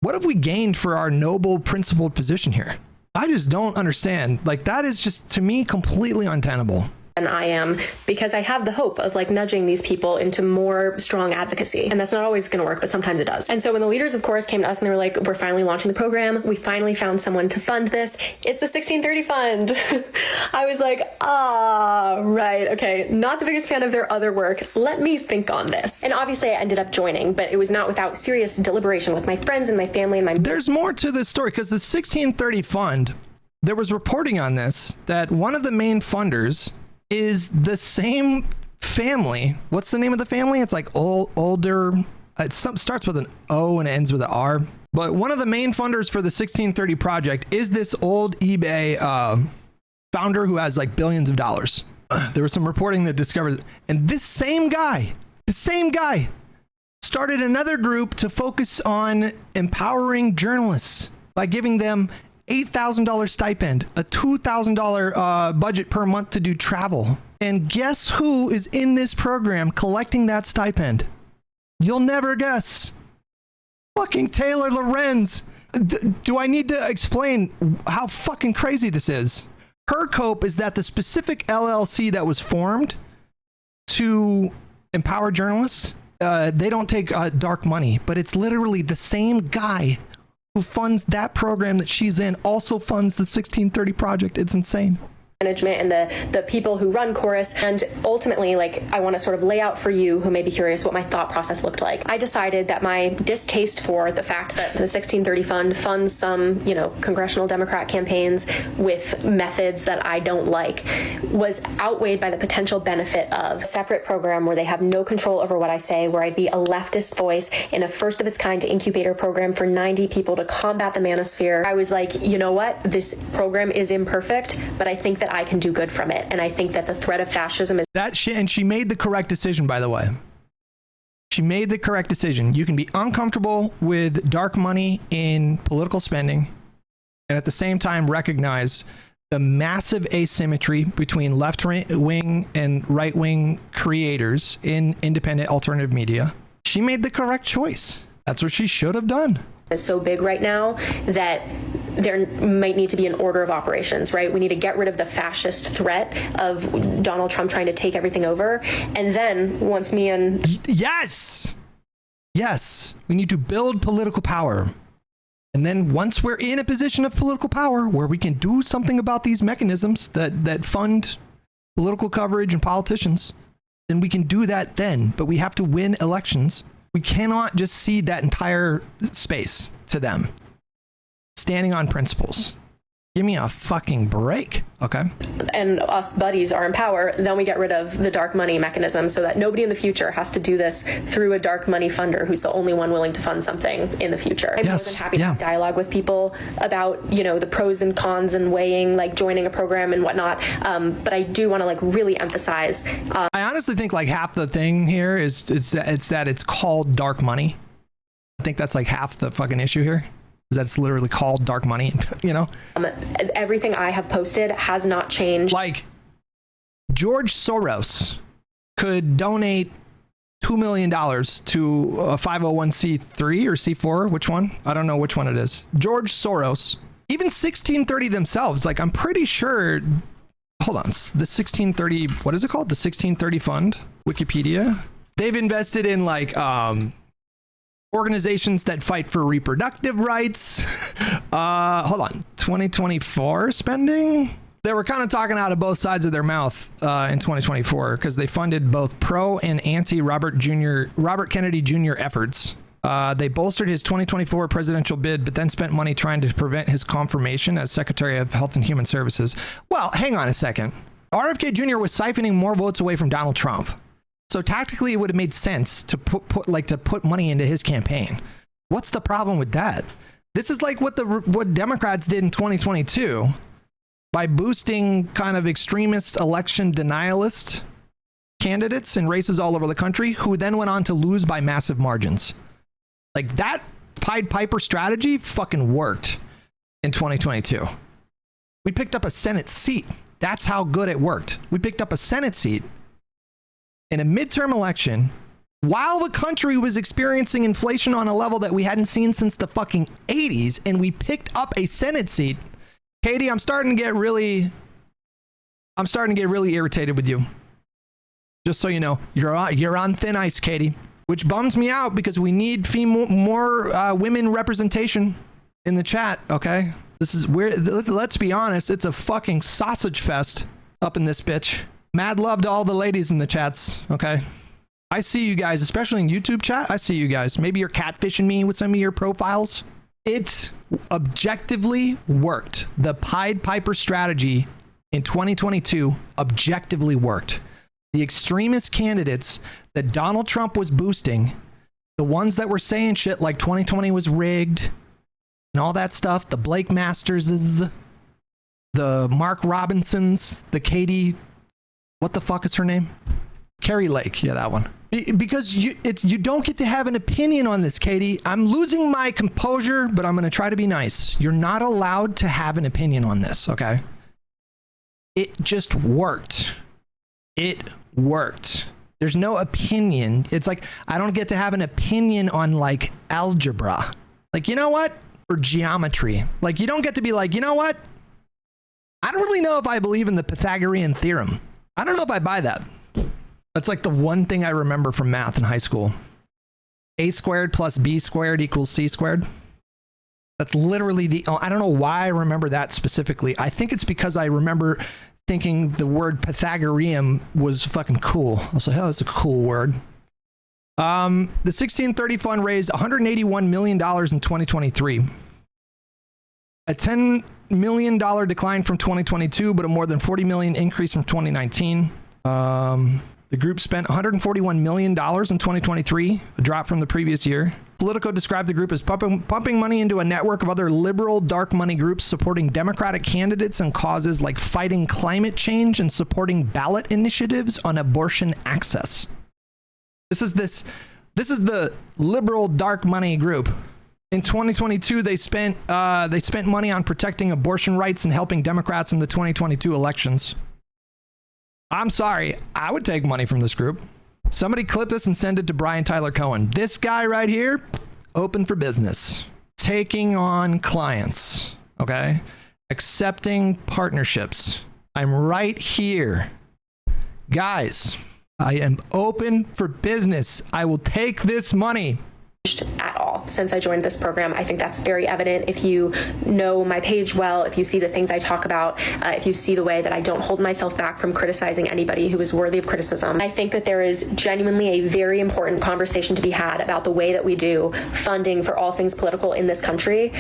What have we gained for our noble, principled position here? I just don't understand. Like, that is just, to me, completely untenable. And I am, because I have the hope of nudging these people into more strong advocacy. And that's not always going to work, but sometimes it does. And so when the leaders of Chorus came to us and they were like, we're finally launching the program, we finally found someone to fund this, it's the 1630 fund. I was like, right, okay, not the biggest fan of their other work. Let me think on this. And obviously I ended up joining, but it was not without serious deliberation with my friends and my family and my... There's more to this story, because the 1630 fund, there was reporting on this, that one of the main funders is the same family. What's the name of the family? It's like older. It starts with an O and ends with an R. But one of the main funders for the 1630 project is this old eBay founder who has billions of dollars. There was some reporting that discovered it. And the same guy started another group to focus on empowering journalists by giving them $8,000 stipend, a $2,000 budget per month to do travel. And guess who is in this program collecting that stipend? You'll never guess. Fucking Taylor Lorenz. Do I need to explain how fucking crazy this is? Her cope is that the specific LLC that was formed to empower journalists, they don't take dark money, but it's literally the same guy who funds that program that she's in also funds the 1630 project. It's insane. Management and the people who run Chorus. And ultimately, I want to sort of lay out for you who may be curious what my thought process looked like. I decided that my distaste for the fact that the 1630 fund funds some, congressional Democrat campaigns with methods that I don't like was outweighed by the potential benefit of a separate program where they have no control over what I say, where I'd be a leftist voice in a first of its kind incubator program for 90 people to combat the manosphere. I was like, you know what? This program is imperfect, but I think that I can do good from it. And I think that the threat of fascism is... And she made the correct decision, by the way. She made the correct decision. You can be uncomfortable with dark money in political spending and at the same time recognize the massive asymmetry between left-wing and right-wing creators in independent alternative media. She made the correct choice. That's what she should have done. Is so big right now that there might need to be an order of operations, right? We need to get rid of the fascist threat of Donald Trump trying to take everything over. And then once me and... Yes, we need to build political power. And then once we're in a position of political power where we can do something about these mechanisms that fund political coverage and politicians, then we can do that then. But we have to win elections. We cannot just cede that entire space to them. Standing on principles. Give me a fucking break, okay? And us buddies are in power, then we get rid of the dark money mechanism so that nobody in the future has to do this through a dark money funder who's the only one willing to fund something in the future. I'm more than happy to have dialogue with people about, the pros and cons and weighing, joining a program and whatnot. But I do want to really emphasize. I honestly think half the thing here is that it's called dark money. I think that's half the fucking issue here. That's literally called dark money, Everything I have posted has not changed. George Soros could donate $2 million to a 501c3 or C4. Which one? I don't know which one it is. George Soros. Even 1630 themselves. Like, I'm pretty sure. Hold on. The 1630. What is it called? The 1630 Fund. Wikipedia. They've invested in like organizations that fight for reproductive rights. Hold on. 2024 spending. They were kind of talking out of both sides of their mouth in 2024 because they funded both pro and anti Robert Kennedy Jr. efforts. They bolstered his 2024 presidential bid, but then spent money trying to prevent his confirmation as Secretary of Health and Human Services. Well, hang on a second. RFK Jr. was siphoning more votes away from Donald Trump. So tactically, it would have made sense to put money into his campaign. What's the problem with that? This is like what Democrats did in 2022. By boosting kind of extremist election denialist candidates in races all over the country who then went on to lose by massive margins. Like, that Pied Piper strategy fucking worked in 2022. We picked up a Senate seat. That's how good it worked. We picked up a Senate seat in a midterm election while the country was experiencing inflation on a level that we hadn't seen since the fucking 80s, and we picked up a Senate seat. Katie, I'm starting to get really irritated with you. Just so you know, you're on thin ice, Katie, which bums me out because we need more women representation in the chat. Okay, this is where, let's be honest, it's a fucking sausage fest up in this bitch. Mad love to all the ladies in the chats. Okay, I see you guys, especially in YouTube chat. I see you guys. Maybe you're catfishing me with some of your profiles. It objectively worked. The Pied Piper strategy in 2022 objectively worked. The extremist candidates that Donald Trump was boosting, the ones that were saying shit like 2020 was rigged and all that stuff, the Blake Masterses, the Mark Robinsons, the Katie, what the fuck is her name? Carrie Lake. Yeah, that one. Because you don't get to have an opinion on this, Katie. I'm losing my composure, but I'm going to try to be nice. You're not allowed to have an opinion on this, okay? It just worked. It worked. There's no opinion. It's like, I don't get to have an opinion on like algebra. Like, you know what? Or geometry. Like, you don't get to be like, you know what? I don't really know if I believe in the Pythagorean theorem. I don't know if I buy that. That's like the one thing I remember from math in high school. A squared plus B squared equals C squared. That's literally I don't know why I remember that specifically. I think it's because I remember thinking the word Pythagorean was fucking cool. I was like, oh, that's a cool word. The 1630 fund raised $181 million in 2023. A $10 million decline from 2022, but a more than $40 million increase from 2019. The group spent $141 million in 2023, a drop from the previous year. Politico described the group as pumping money into a network of other liberal dark money groups supporting Democratic candidates and causes like fighting climate change and supporting ballot initiatives on abortion access. This is the liberal dark money group. In 2022, they spent money on protecting abortion rights and helping Democrats in the 2022 elections. I'm sorry, I would take money from this group. Somebody clip this and send it to Tyler Cohen. This guy right here, open for business. Taking on clients, okay? Accepting partnerships. I'm right here. Guys, I am open for business. I will take this money. At all since I joined this program. I think that's very evident if you know my page well, if you see the things I talk about, if you see the way that I don't hold myself back from criticizing anybody who is worthy of criticism. I think that there is genuinely a very important conversation to be had about the way that we do funding for all things political in this country.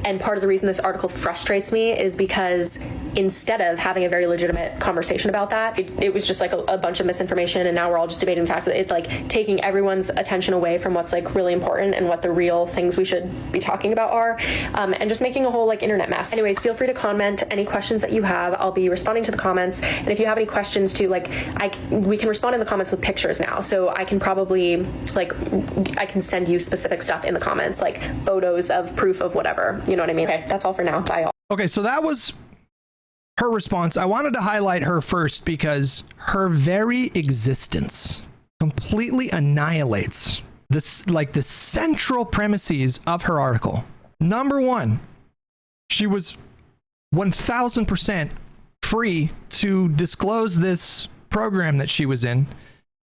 And part of the reason this article frustrates me is because instead of having a very legitimate conversation about that, it was just like a bunch of misinformation, and now we're all just debating facts. It's like taking everyone's attention away from what's like really important and what the real things we should be talking about are, and just making a whole like internet mess. Anyways, feel free to comment any questions that you have. I'll be responding to the comments, and if you have any questions too, like we can respond in the comments with pictures now, so I can probably I can send you specific stuff in the comments, like photos of proof of whatever, you know what I mean? Okay, that's all for now. Bye all. Okay, so that was her response, I wanted to highlight her first because her very existence completely annihilates this, like the central premises of her article. Number one, she was 1000% free to disclose this program that she was in.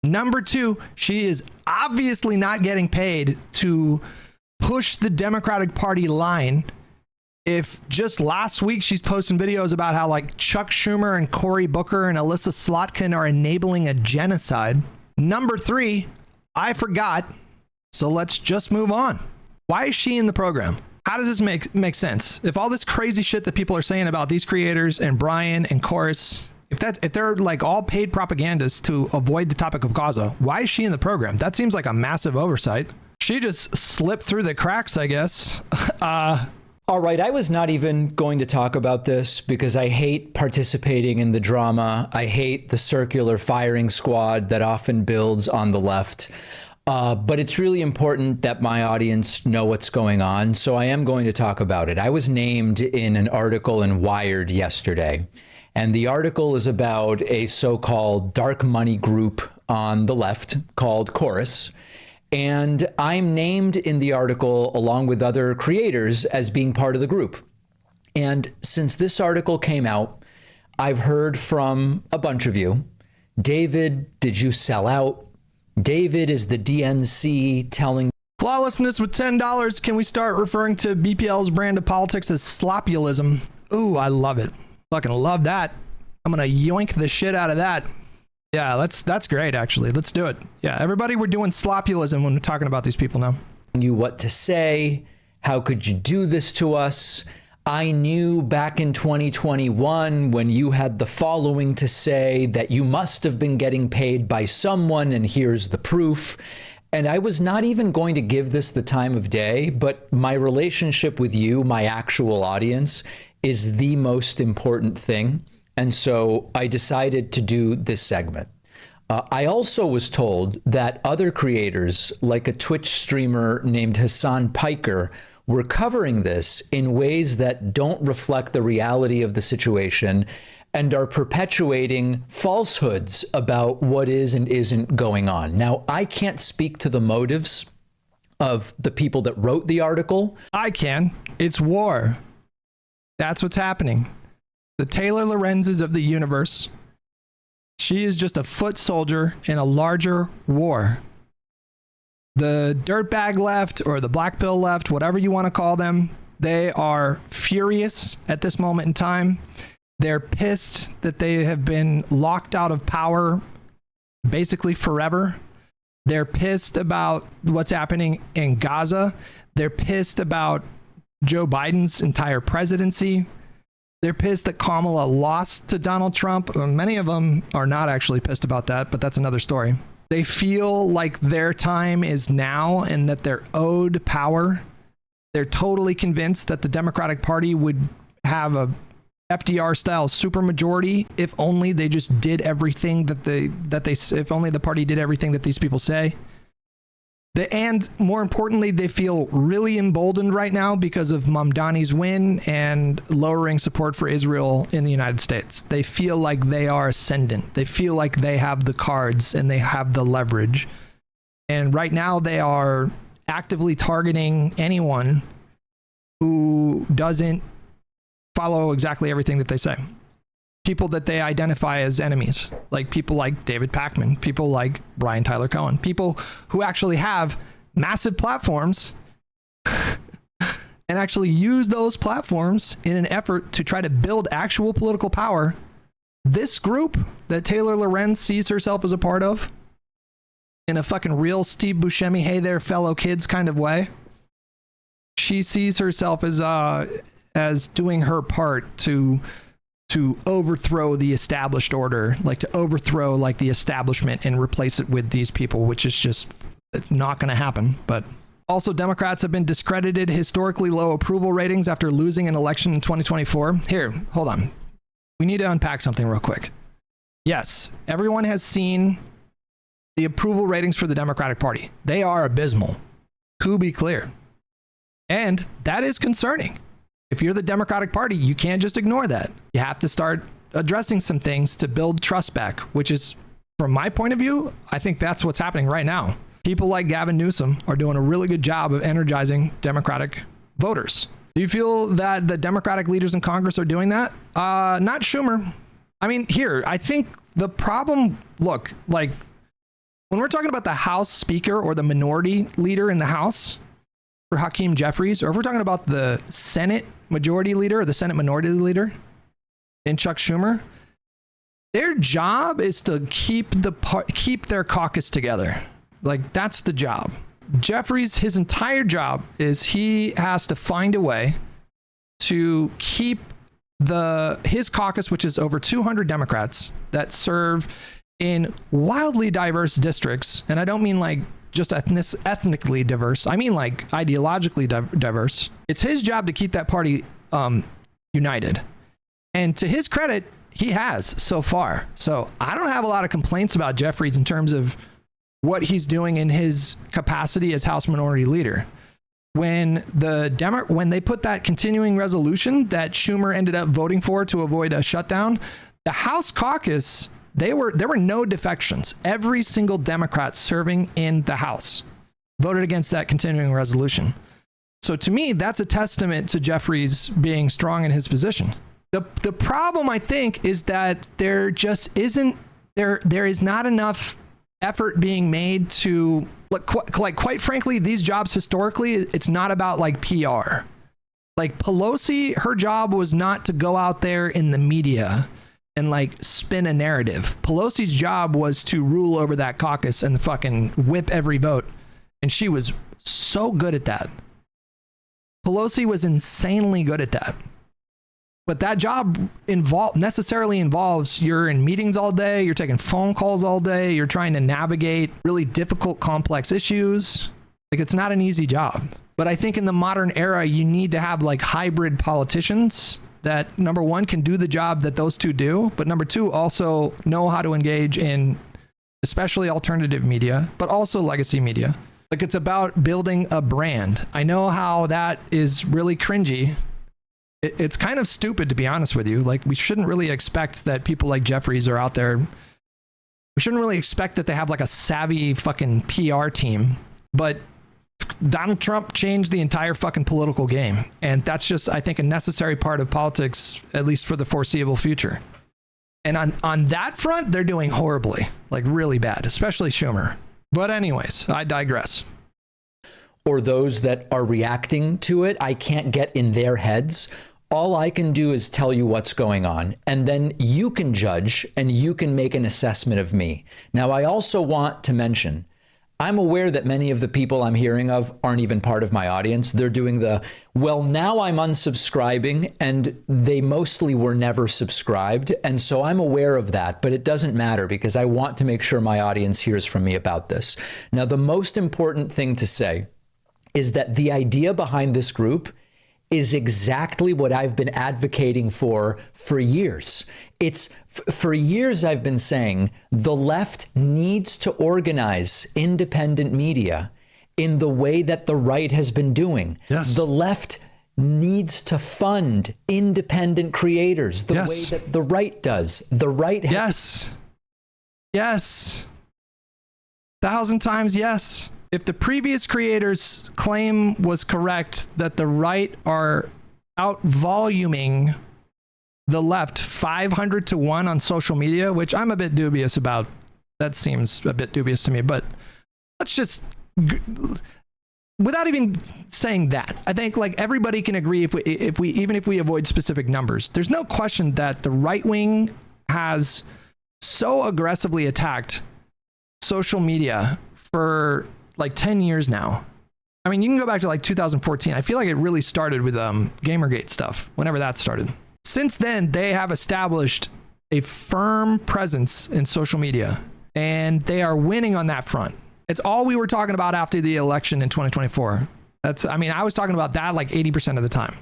Number two, she is obviously not getting paid to push the Democratic Party line. If just last week she's posting videos about how like Chuck Schumer and Cory Booker and Alyssa Slotkin are enabling a genocide. Number three, I forgot. So let's just move on. Why is she in the program? How does this make sense? If all this crazy shit that people are saying about these creators and Brian and Chorus, if they're like all paid propagandists to avoid the topic of Gaza, why is she in the program? That seems like a massive oversight. She just slipped through the cracks, I guess. All right, I was not even going to talk about this because I hate participating in the drama. I hate the circular firing squad that often builds on the left. But it's really important that my audience know what's going on, so I am going to talk about it. I was named in an article in Wired yesterday, and the article is about a so-called dark money group on the left called Chorus. And I'm named in the article along with other creators as being part of the group. And since this article came out, I've heard from a bunch of you. David, did you sell out? David, is the DNC telling... Flawlessness with $10. Can we start referring to BPL's brand of politics as slopulism? Ooh, I love it. Fucking love that. I'm gonna yoink the shit out of that. Yeah, that's great, actually. Let's do it. Yeah, everybody, we're doing slopulism when we're talking about these people now. You what to say? How could you do this to us? I knew back in 2021 when you had the following to say that you must have been getting paid by someone, and here's the proof. And I was not even going to give this the time of day, but my relationship with you, my actual audience, is the most important thing. And so I decided to do this segment. I also was told that other creators, like a Twitch streamer named Hassan Piker, were covering this in ways that don't reflect the reality of the situation and are perpetuating falsehoods about what is and isn't going on. Now, I can't speak to the motives of the people that wrote the article. I can. It's war. That's what's happening. The Taylor Lorenzes of the universe. She is just a foot soldier in a larger war. The dirtbag left or the black pill left, whatever you want to call them, they are furious at this moment in time. They're pissed that they have been locked out of power basically forever. They're pissed about what's happening in Gaza. They're pissed about Joe Biden's entire presidency. They're pissed that Kamala lost to Donald Trump. Many of them are not actually pissed about that, but that's another story. They feel like their time is now and that they're owed power. They're totally convinced that the Democratic Party would have a FDR-style supermajority if only they just did everything if only the party did everything that these people say. And more importantly, they feel really emboldened right now because of Mamdani's win and lowering support for Israel in the United States. They feel like they are ascendant. They feel like they have the cards and they have the leverage. And right now they are actively targeting anyone who doesn't follow exactly everything that they say. People that they identify as enemies, like people like David Pakman, people like Tyler Cohen, people who actually have massive platforms and actually use those platforms in an effort to try to build actual political power. This group that Taylor Lorenz sees herself as a part of, in a fucking real Steve Buscemi, hey there fellow kids kind of way, she sees herself as doing her part to overthrow the established order, like to overthrow like the establishment and replace it with these people, which is just, it's not going to happen. But also, Democrats have been discredited historically low approval ratings after losing an election in 2024. Here, hold on. We need to unpack something real quick. Yes, everyone has seen the approval ratings for the Democratic Party. They are abysmal, to be clear. And that is concerning. If you're the Democratic Party, you can't just ignore that. You have to start addressing some things to build trust back, which is, from my point of view, I think that's what's happening right now. People like Gavin Newsom are doing a really good job of energizing Democratic voters. Do you feel that the Democratic leaders in Congress are doing that? Not Schumer. I mean, here, I think the problem, look, like when we're talking about the House Speaker or the minority leader in the House for Hakeem Jeffries, or if we're talking about the Senate Majority Leader or the Senate Minority Leader in Chuck Schumer, their job is to keep their caucus together. Like, that's the job. Jeffries, his entire job is he has to find a way to keep his caucus, which is over 200 Democrats that serve in wildly diverse districts. And I don't mean like just ethnically diverse. I mean like ideologically diverse. It's his job to keep that party united. And to his credit, he has so far. So I don't have a lot of complaints about Jeffries in terms of what he's doing in his capacity as House Minority Leader. When they put that continuing resolution that Schumer ended up voting for to avoid a shutdown, the House caucus, there were no defections. Every single Democrat serving in the House voted against that continuing resolution. So to me, that's a testament to Jeffries being strong in his position. The problem, I think, is that there just isn't, there is not enough effort being made to, like quite frankly, these jobs historically, it's not about like PR. Like Pelosi, her job was not to go out there in the media and like spin a narrative. Pelosi's job was to rule over that caucus and fucking whip every vote. And she was so good at that. Pelosi was insanely good at that. But that job necessarily involves you're in meetings all day, you're taking phone calls all day, you're trying to navigate really difficult, complex issues. Like, it's not an easy job. But I think in the modern era, you need to have like hybrid politicians that, number one, can do the job that those two do, but number two, also know how to engage in especially alternative media, but also legacy media. Like, it's about building a brand. I know how that is really cringy. It's kind of stupid, to be honest with you. Like, we shouldn't really expect that people like Jeffries are out there. We shouldn't really expect that they have like a savvy fucking PR team. But Donald Trump changed the entire fucking political game. And that's just, I think, a necessary part of politics, at least for the foreseeable future. And on that front, they're doing horribly, like really bad, especially Schumer. But anyways, I digress. Or those that are reacting to it, I can't get in their heads. All I can do is tell you what's going on, and then you can judge and you can make an assessment of me. Now, I also want to mention, I'm aware that many of the people I'm hearing of aren't even part of my audience. They're doing well, now I'm unsubscribing, and they mostly were never subscribed. And so I'm aware of that, but it doesn't matter because I want to make sure my audience hears from me about this. Now, the most important thing to say is that the idea behind this group is exactly what I've been advocating for years. For years I've been saying the left needs to organize independent media in the way that the right has been doing. Yes. The left needs to fund independent creators the way that the right does. The right Yes. 1,000 times yes. If the previous creators' claim was correct that the right are out-voluming the left 500 to 1 on social media, which I'm a bit dubious about. That seems a bit dubious to me, but let's just, without even saying that, I think like everybody can agree if we avoid specific numbers, there's no question that the right wing has so aggressively attacked social media for like 10 years now. I mean, you can go back to like 2014. I feel like it really started with Gamergate stuff, whenever that started. Since then, they have established a firm presence in social media, and they are winning on that front. It's all we were talking about after the election in 2024. I was talking about that like 80% of the time.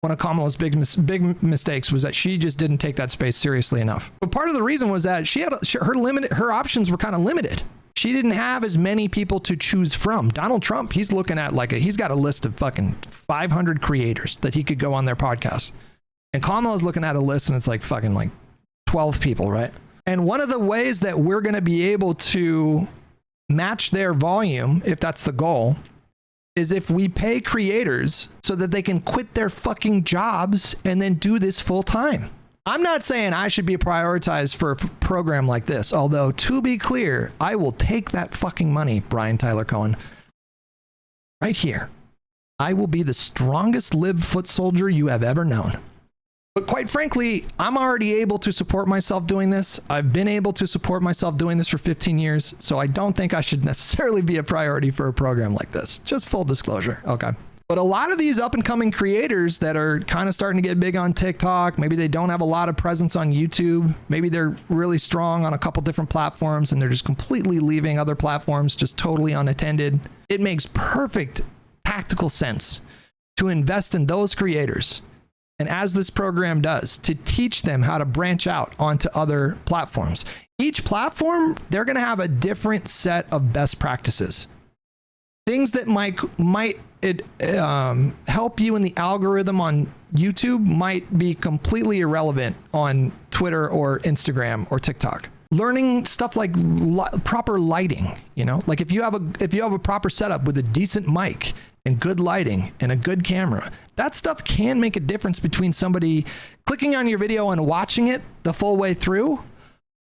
One of Kamala's big mistakes was that she just didn't take that space seriously enough. But part of the reason was that her options were kind of limited. She didn't have as many people to choose from. Donald Trump, he's looking at he's got a list of fucking 500 creators that he could go on their podcast And Kamala's looking at a list and it's like fucking like 12 people, right? And one of the ways that we're going to be able to match their volume, if that's the goal, is if we pay creators so that they can quit their fucking jobs and then do this full time. I'm not saying I should be prioritized for a program like this, although to be clear, I will take that fucking money, Brian Tyler Cohen, right here. I will be the strongest live foot soldier you have ever known. But quite frankly, I'm already able to support myself doing this. I've been able to support myself doing this for 15 years, so I don't think I should necessarily be a priority for a program like this. Just full disclosure. Okay. But a lot of these up and coming creators that are kind of starting to get big on TikTok, maybe they don't have a lot of presence on YouTube. Maybe they're really strong on a couple different platforms and they're just completely leaving other platforms just totally unattended. It makes perfect tactical sense to invest in those creators. And as this program does, to teach them how to branch out onto other platforms. Each platform, they're going to have a different set of best practices. Things that might help you in the algorithm on YouTube might be completely irrelevant on Twitter or Instagram or TikTok. Learning stuff like proper lighting, you know, like if you have a proper setup with a decent mic and good lighting and a good camera, that stuff can make a difference between somebody clicking on your video and watching it the full way through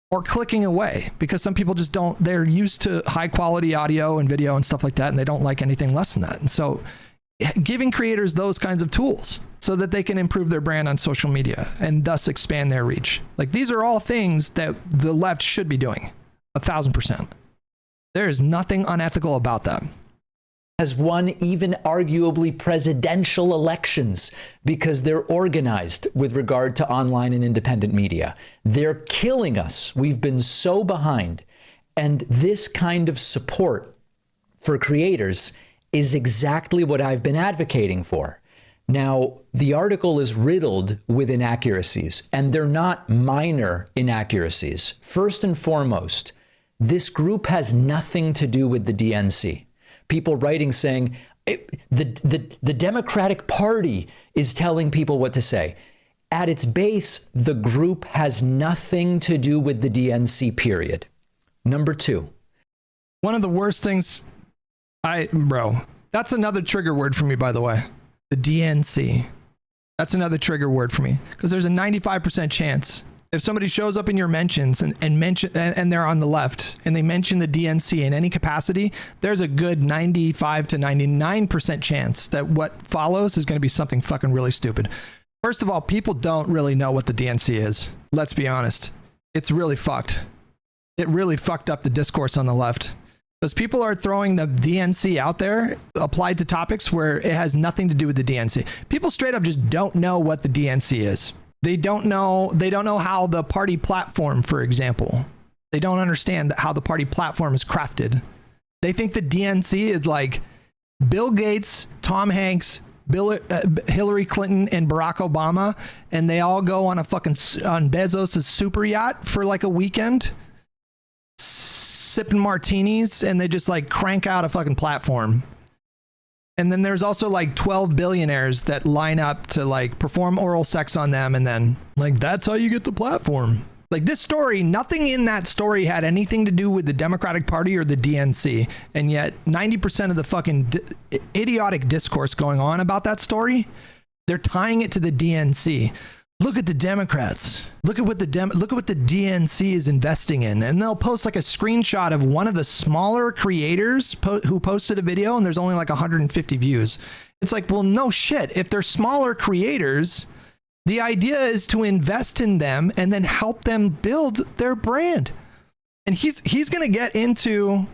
or clicking away, because some people just don't, they're used to high quality audio and video and stuff like that, and they don't like anything less than that. And so giving creators those kinds of tools so that they can improve their brand on social media and thus expand their reach. Like, these are all things that the left should be doing 1,000%. There is nothing unethical about that. Has won even arguably presidential elections because they're organized with regard to online and independent media. They're killing us. We've been so behind. And this kind of support for creators is exactly what I've been advocating for. Now, the article is riddled with inaccuracies, and they're not minor inaccuracies. First and foremost, this group has nothing to do with the DNC. People writing saying the Democratic Party is telling people what to say. At its base, the group has nothing to do with the DNC, period. Number two. One of the worst things, that's another trigger word for me, by the way. The DNC. That's another trigger word for me, because there's a 95% chance if somebody shows up in your mentions and they're on the left and they mention the DNC in any capacity, there's a good 95 to 99% chance that what follows is going to be something fucking really stupid. First of all, people don't really know what the DNC is. Let's be honest. It's really fucked. It really fucked up the discourse on the left, because people are throwing the DNC out there applied to topics where it has nothing to do with the DNC. People straight up just don't know what the DNC is. They don't know how the party platform, for example, they don't understand how the party platform is crafted. They think the DNC is like Bill Gates, Tom Hanks, Hillary Clinton, and Barack Obama, and they all go on on Bezos' super yacht for like a weekend, sipping martinis, and they just like crank out a fucking platform. And then there's also like 12 billionaires that line up to like perform oral sex on them. And then like, that's how you get the platform. Like, this story, nothing in that story had anything to do with the Democratic Party or the DNC. And yet 90% of the fucking idiotic discourse going on about that story, they're tying it to the DNC. Look at the Democrats. Look at what the DNC is investing in. And they'll post like a screenshot of one of the smaller creators who posted a video, and there's only like 150 views. It's like, well, no shit. If they're smaller creators, the idea is to invest in them and then help them build their brand. And he's going to get into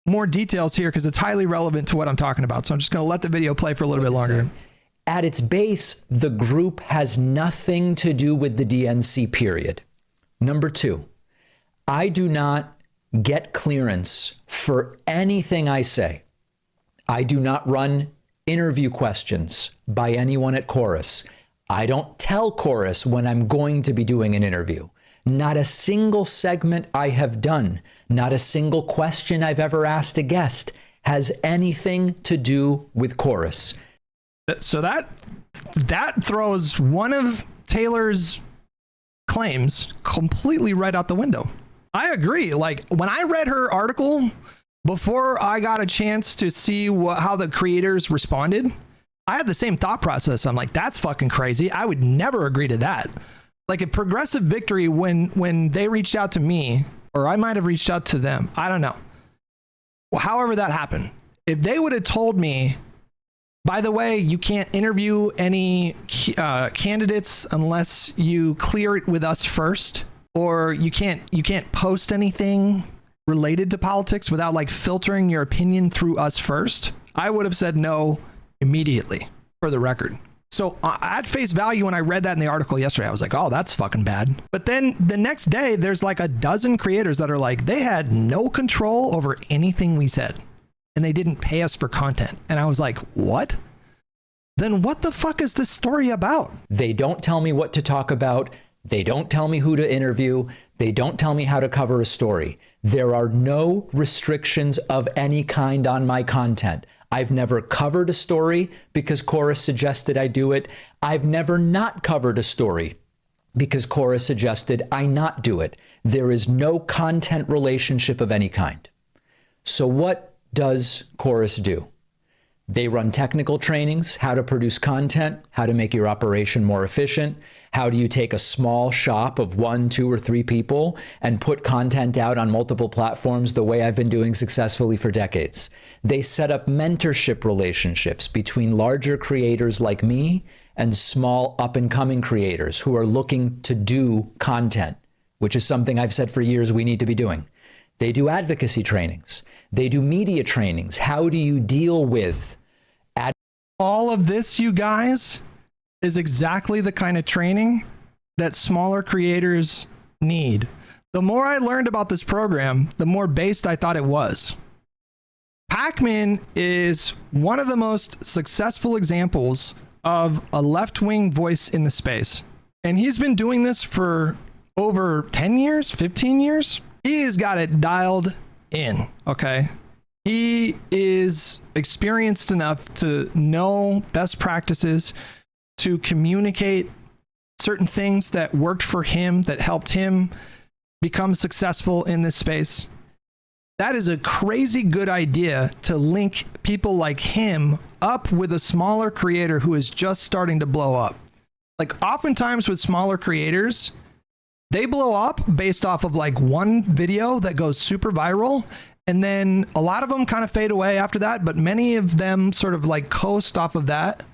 more details here because it's highly relevant to what I'm talking about. So I'm just going to let the video play for a little bit longer. At its base, the group has nothing to do with the DNC, period. Number two, I do not get clearance for anything I say. I do not run interview questions by anyone at Chorus. I don't tell Chorus when I'm going to be doing an interview. Not a single segment I have done, not a single question I've ever asked a guest has anything to do with Chorus. So that throws one of Taylor's claims completely right out the window. I agree. Like, when I read her article, before I got a chance to see how the creators responded, I had the same thought process. I'm like, that's fucking crazy. I would never agree to that. Like, a Progressive Victory, when they reached out to me, or I might have reached out to them, I don't know. However that happened, if they would have told me, by the way, you can't interview any candidates unless you clear it with us first, or you can't post anything related to politics without like filtering your opinion through us first, I would have said no immediately, for the record. So at face value, when I read that in the article yesterday, I was like, oh, that's fucking bad. But then the next day, there's like a dozen creators that are like, they had no control over anything we said, and they didn't pay us for content. And I was like, what? Then what the fuck is this story about? They don't tell me what to talk about. They don't tell me who to interview. They don't tell me how to cover a story. There are no restrictions of any kind on my content. I've never covered a story because Cora suggested I do it. I've never not covered a story because Cora suggested I not do it. There is no content relationship of any kind. So what does Chorus do? They run technical trainings, how to produce content, how to make your operation more efficient. How do you take a small shop of 1, 2, or 3 people and put content out on multiple platforms the way I've been doing successfully for decades? They set up mentorship relationships between larger creators like me and small up-and-coming creators who are looking to do content, which is something I've said for years we need to be doing. They do advocacy trainings. They do media trainings. How do you deal with all of this, you guys, is exactly the kind of training that smaller creators need. The more I learned about this program, the more based I thought it was. Pakman is one of the most successful examples of a left-wing voice in the space. And he's been doing this for over 10 years, 15 years. He has got it dialed in, okay? He is experienced enough to know best practices, to communicate certain things that worked for him, that helped him become successful in this space. That is a crazy good idea, to link people like him up with a smaller creator who is just starting to blow up. Like, oftentimes with smaller creators, they blow up based off of like one video that goes super viral, and then a lot of them kind of fade away after that, but many of them sort of like coast off of that.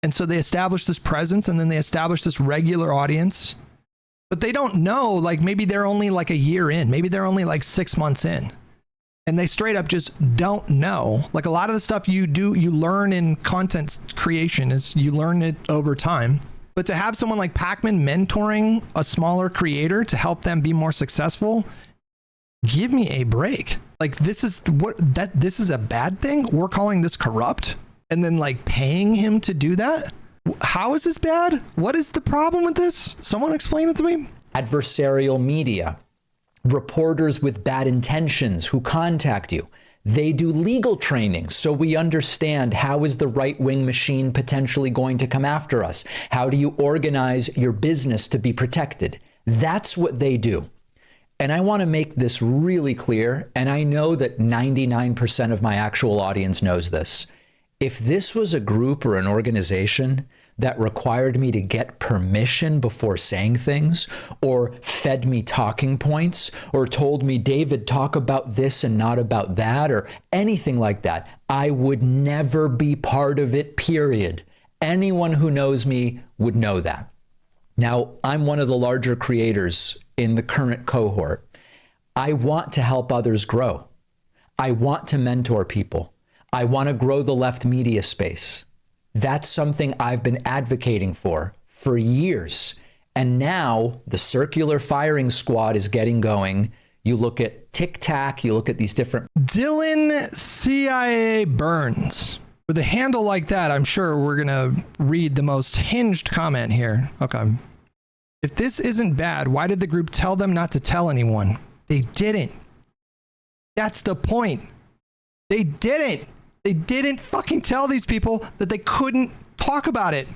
And so they establish this presence, and then they establish this regular audience, but they don't know, like maybe they're only like a year in, maybe they're only like 6 months in, and they straight up just don't know. Like, a lot of the stuff you do, you learn in content creation, is you learn it over time. But to have someone like Pakman mentoring a smaller creator to help them be more successful, give me a break. Like, this is a bad thing? We're calling this corrupt? And then like paying him to do that? How is this bad? What is the problem with this? Someone explain it to me. Adversarial media, reporters with bad intentions who contact you. They do legal training, so we understand how is the right-wing machine potentially going to come after us? How do you organize your business to be protected? That's what they do. And I want to make this really clear, and I know that 99% of my actual audience knows this. If this was a group or an organization that required me to get permission before saying things, or fed me talking points, or told me, David, talk about this and not about that, or anything like that, I would never be part of it, period. Anyone who knows me would know that. Now, I'm one of the larger creators in the current cohort. I want to help others grow. I want to mentor people. I want to grow the left media space. That's something I've been advocating for years. And now the circular firing squad is getting going. You look at TikTok, you look at these different... Dylan CIA Burns. With a handle like that, I'm sure we're going to read the most hinged comment here. Okay. If this isn't bad, why did the group tell them not to tell anyone? They didn't. That's the point. They didn't. They didn't fucking tell these people that they couldn't talk about it.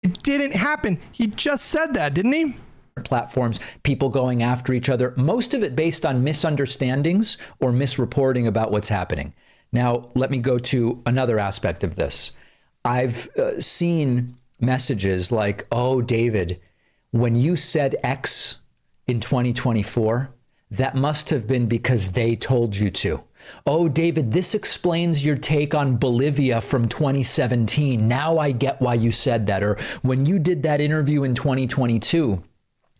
It didn't happen. He just said that, didn't he? Platforms, people going after each other, most of it based on misunderstandings or misreporting about what's happening. Now, let me go to another aspect of this. I've seen messages like, oh, David, when you said X in 2024, that must have been because they told you to. Oh, David, this explains your take on Bolivia from 2017. Now I get why you said that. Or when you did that interview in 2022,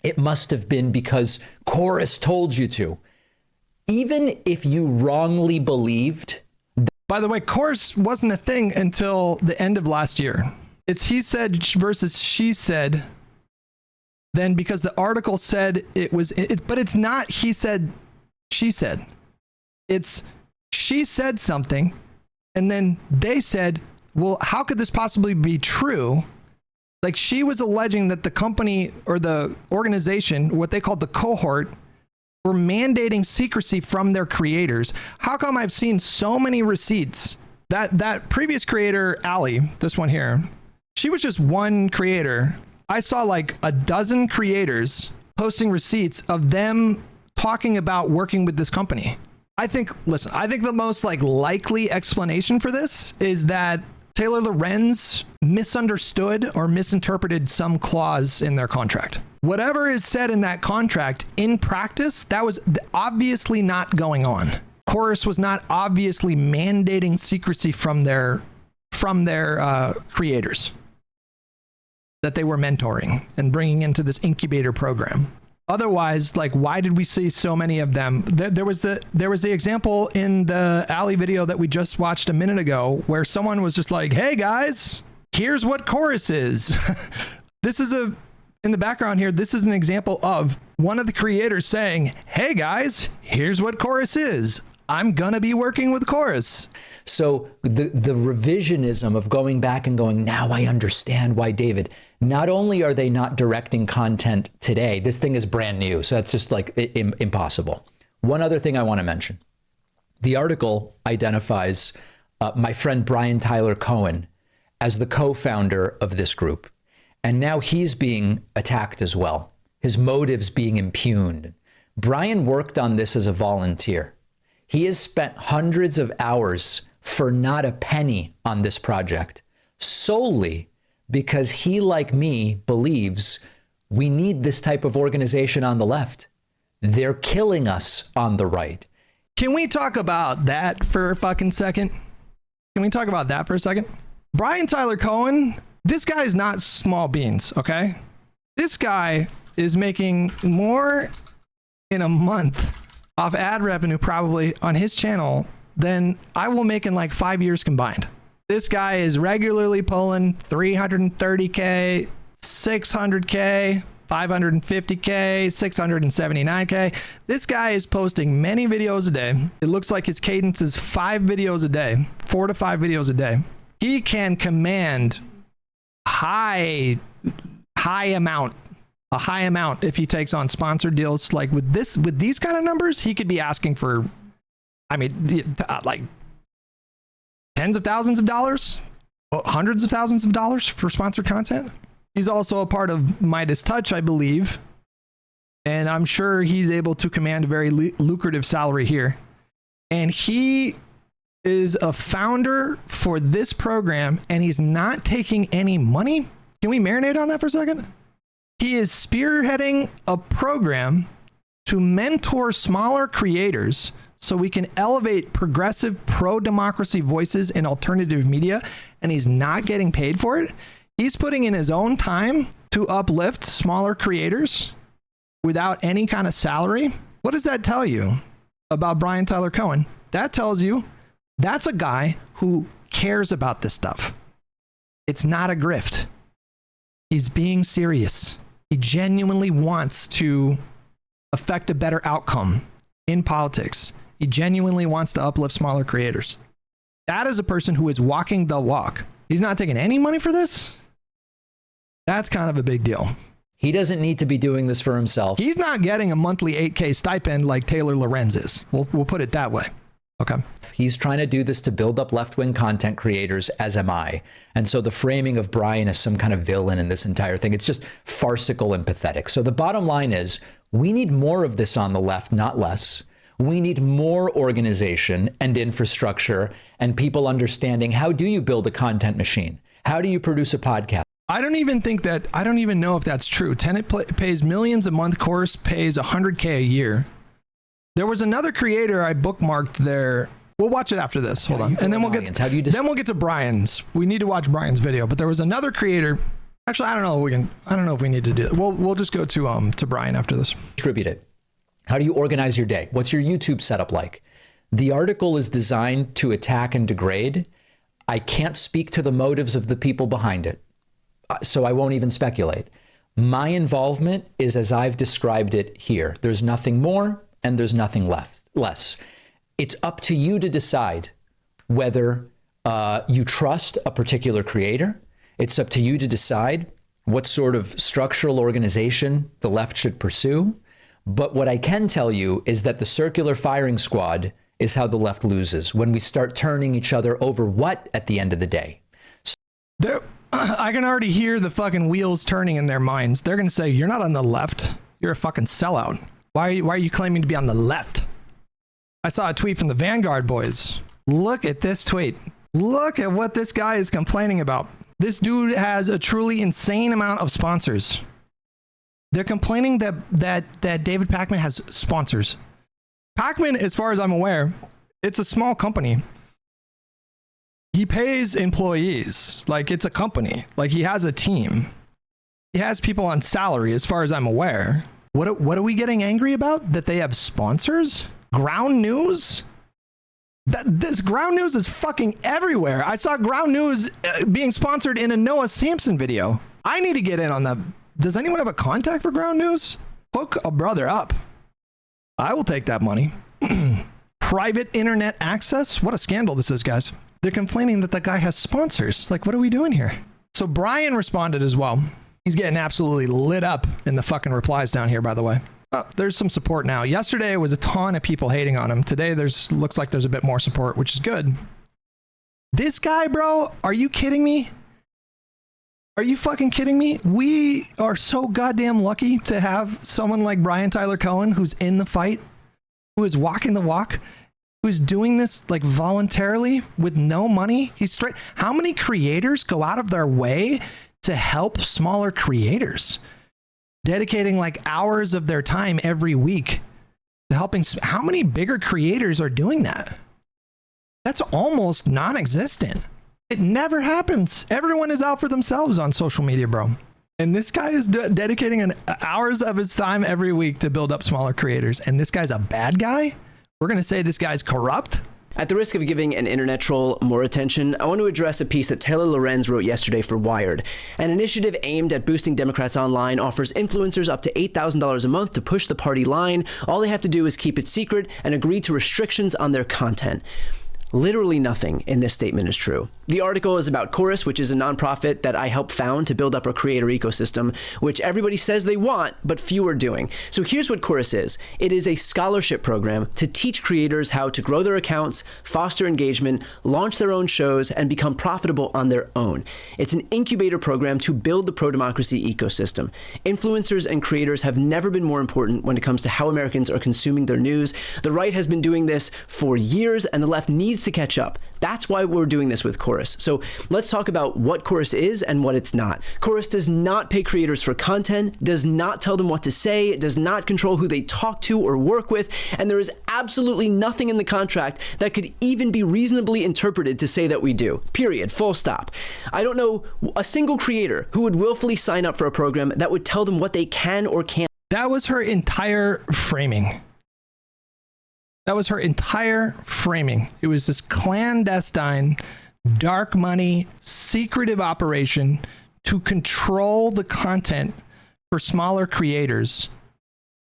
it must have been because Chorus told you to. Even if you wrongly believed. By the way, Chorus wasn't a thing until the end of last year. It's he said versus she said. Then because the article said it was, but it's not he said, she said. It's she said something, and then they said, well, how could this possibly be true? Like she was alleging that the company or the organization, what they called the cohort, were mandating secrecy from their creators. How come I've seen so many receipts? That previous creator, Allie, this one here, she was just one creator. I saw like a dozen creators posting receipts of them talking about working with this company. I think the most likely explanation for this is that Taylor Lorenz misunderstood or misinterpreted some clause in their contract. Whatever is said in that contract, in practice, that was obviously not going on. Chorus was not obviously mandating secrecy from their creators that they were mentoring and bringing into this incubator program. Otherwise, why did we see so many of them? There was the example in the Allie video that we just watched a minute ago where someone was just like, hey guys, here's what Chorus is. In the background here, this is an example of one of the creators saying, hey guys, here's what Chorus is. I'm gonna be working with Chorus. So the revisionism of going back and going, now I understand why David, not only are they not directing content today, this thing is brand new. So that's just impossible. One other thing I want to mention. The article identifies my friend Tyler Cohen as the co-founder of this group. And now he's being attacked as well. His motives being impugned. Brian worked on this as a volunteer. He has spent hundreds of hours for not a penny on this project, solely because he, like me, believes we need this type of organization on the left. They're killing us on the right. Can we talk about that for a fucking second? Brian Tyler Cohen, this guy is not small beans, okay? This guy is making more in a month off ad revenue probably on his channel than I will make in 5 years combined. This guy is regularly pulling 330K, 600K, 550K, 679K. This guy is posting many videos a day. It looks like his cadence is 5 videos a day, 4 to 5 videos a day. He can command a high amount if he takes on sponsored deals. With these kind of numbers, he could be asking for, tens of thousands of dollars, hundreds of thousands of dollars for sponsored content. He's also a part of Midas Touch, I believe, and I'm sure he's able to command a very lucrative salary here. And he is a founder for this program, and he's not taking any money. Can we marinate on that for a second? He is spearheading a program to mentor smaller creators so we can elevate progressive pro-democracy voices in alternative media, and he's not getting paid for it. He's putting in his own time to uplift smaller creators without any kind of salary. What does that tell you about Brian Tyler Cohen? That tells you that's a guy who cares about this stuff. It's not a grift. He's being serious. He genuinely wants to affect a better outcome in politics. He genuinely wants to uplift smaller creators. That is a person who is walking the walk. He's not taking any money for this. That's kind of a big deal. He doesn't need to be doing this for himself. He's not getting a monthly $8K stipend like Taylor Lorenz is. We'll put it that way. Okay. He's trying to do this to build up left-wing content creators, as am I. And so the framing of Brian as some kind of villain in this entire thing, it's just farcical and pathetic. So the bottom line is we need more of this on the left, not less. We need more organization and infrastructure and people understanding, how do you build a content machine? How do you produce a podcast? I don't even know if that's true. Tenet pays millions a month, Course pays $100K a year. There was another creator I bookmarked there. We'll watch it after this. Hold on. And then we'll get to Brian's. We need to watch Brian's video, but there was another creator. Actually, I don't know if we need to do it. We'll just go to Brian after this. Distribute it. How do you organize your day? What's your YouTube setup like? The article is designed to attack and degrade. I can't speak to the motives of the people behind it, so I won't even speculate. My involvement is as I've described it here. There's nothing more and there's nothing less. It's up to you to decide whether you trust a particular creator. It's up to you to decide what sort of structural organization the left should pursue. But what I can tell you is that the circular firing squad is how the left loses, when we start turning each other over what at the end of the day. I can already hear the fucking wheels turning in their minds. They're going to say, you're not on the left. You're a fucking sellout. Why are you claiming to be on the left? I saw a tweet from the Vanguard boys. Look at this tweet. Look at what this guy is complaining about. This dude has a truly insane amount of sponsors. They're complaining that David Pakman has sponsors. Pakman, as far as I'm aware, it's a small company. He pays employees like it's a company. Like he has a team. He has people on salary, as far as I'm aware. What are we getting angry about? That they have sponsors? Ground News? This Ground News is fucking everywhere. I saw Ground News being sponsored in a Noah Sampson video. I need to get in on that. Does anyone have a contact for Ground News? Hook a brother up. I will take that money. Private internet access? What a scandal this is, guys. They're complaining that the guy has sponsors. Like, what are we doing here? So Brian responded as well. He's getting absolutely lit up in the fucking replies down here, by the way. There's some support now. Yesterday was a ton of people hating on him. Today looks like there's a bit more support, which is good. This guy, bro, are you kidding me? Are you fucking kidding me? We are so goddamn lucky to have someone like Brian Tyler Cohen, who's in the fight, who is walking the walk, who's doing this like voluntarily with no money. He's straight. How many creators go out of their way to help smaller creators, dedicating like hours of their time every week to helping? How many bigger creators are doing that? That's almost non-existent. It never happens. Everyone is out for themselves on social media, bro. And this guy is dedicating hours of his time every week to build up smaller creators. And this guy's a bad guy? We're going to say this guy's corrupt? At the risk of giving an internet troll more attention, I want to address a piece that Taylor Lorenz wrote yesterday for Wired. An initiative aimed at boosting Democrats online offers influencers up to $8,000 a month to push the party line. All they have to do is keep it secret and agree to restrictions on their content. Literally nothing in this statement is true. The article is about Chorus, which is a nonprofit that I helped found to build up a creator ecosystem, which everybody says they want, but few are doing. So here's what Chorus is. It is a scholarship program to teach creators how to grow their accounts, foster engagement, launch their own shows, and become profitable on their own. It's an incubator program to build the pro-democracy ecosystem. Influencers and creators have never been more important when it comes to how Americans are consuming their news. The right has been doing this for years, and the left needs to catch up. That's why we're doing this with Chorus. So let's talk about what Chorus is and what it's not. Chorus does not pay creators for content, does not tell them what to say, does not control who they talk to or work with, and there is absolutely nothing in the contract that could even be reasonably interpreted to say that we do. Period. Full stop. I don't know a single creator who would willfully sign up for a program that would tell them what they can or can't. That was her entire framing. That was her entire framing. It was this clandestine, dark money, secretive operation to control the content for smaller creators,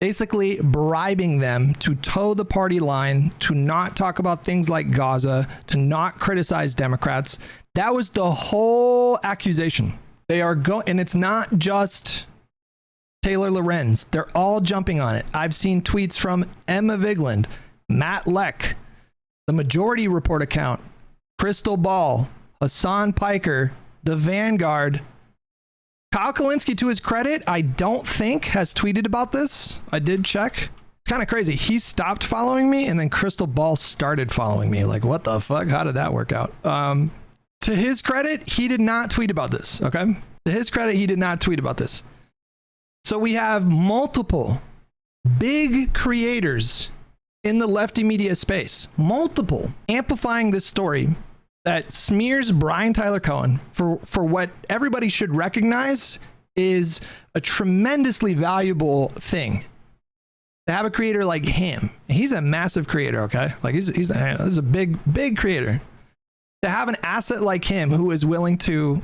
basically bribing them to toe the party line, to not talk about things like Gaza, to not criticize Democrats. That was the whole accusation. They are going, and it's not just Taylor Lorenz. They're all jumping on it. I've seen tweets from Emma Vigeland, Matt Leck, the Majority Report account, Crystal Ball, Hassan Piker, The Vanguard. Kyle Kalinske, to his credit, I don't think has tweeted about this. I did check. It's kind of crazy. He stopped following me and then Crystal Ball started following me. Like, what the fuck? How did that work out? To his credit, he did not tweet about this, okay? To his credit, he did not tweet about this. So we have multiple big creators in the lefty media space, multiple, amplifying this story that smears Brian Tyler Cohen for what everybody should recognize is a tremendously valuable thing. To have a creator like him, he's a massive creator, okay? Like he's a big creator. To have an asset like him who is willing to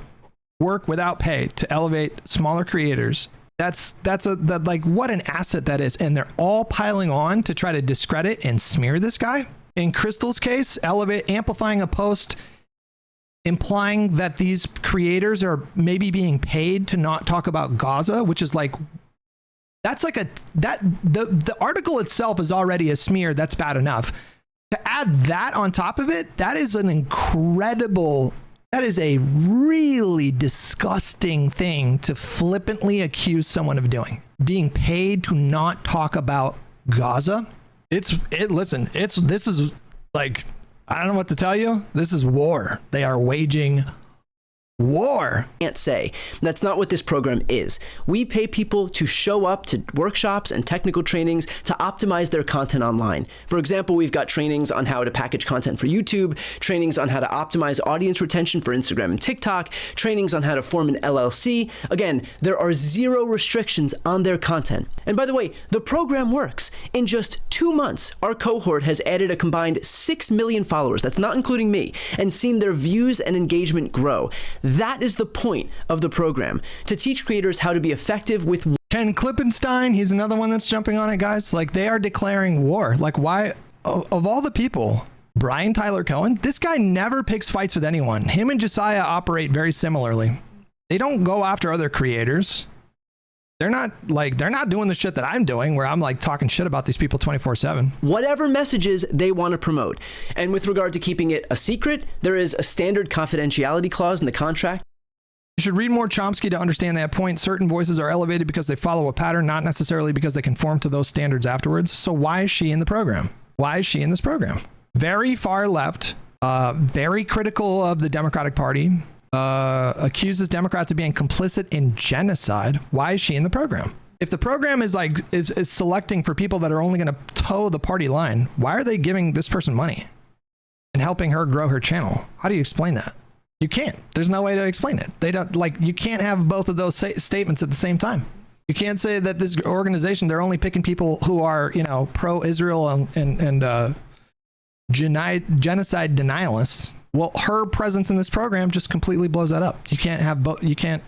work without pay to elevate smaller creators, that's like what an asset that is. And they're all piling on to try to discredit and smear this guy. In Crystal's case, amplifying a post implying that these creators are maybe being paid to not talk about Gaza, which is like, that's like the article itself is already a smear. That's bad enough. To add that on top of it, that is a really disgusting thing to flippantly accuse someone of doing. Being paid to not talk about Gaza. This is like, I don't know what to tell you. This is war. They are waging war. Can't say. That's not what this program is. We pay people to show up to workshops and technical trainings to optimize their content online. For example, we've got trainings on how to package content for YouTube, trainings on how to optimize audience retention for Instagram and TikTok, trainings on how to form an LLC. Again, there are zero restrictions on their content. And by the way, the program works. In just 2 months, our cohort has added a combined 6 million followers, that's not including me, and seen their views and engagement grow. That is the point of the program, to teach creators how to be effective with... Ken Klippenstein, he's another one that's jumping on it, guys. Like, they are declaring war. Like, why, of all the people, Brian Tyler Cohen, this guy never picks fights with anyone. Him and Josiah operate very similarly. They don't go after other creators. They're not doing the shit that I'm doing where I'm like talking shit about these people 24/7. Whatever messages they want to promote. And with regard to keeping it a secret, there is a standard confidentiality clause in the contract. You should read more Chomsky to understand that point. Certain voices are elevated because they follow a pattern, not necessarily because they conform to those standards afterwards. So why is she in the program? Why is she in this program? Very far left, very critical of the Democratic Party, accuses Democrats of being complicit in genocide. Why is she in the program? If the program is like is selecting for people that are only going to toe the party line, why are they giving this person money and helping her grow her channel? How do you explain that? You can't. There's no way to explain it. They don't, like, you can't have both of those statements at the same time. You can't say that this organization, they're only picking people who are, you know, pro-Israel and genocide denialists. Well, her presence in this program just completely blows that up. You can't have both. You can't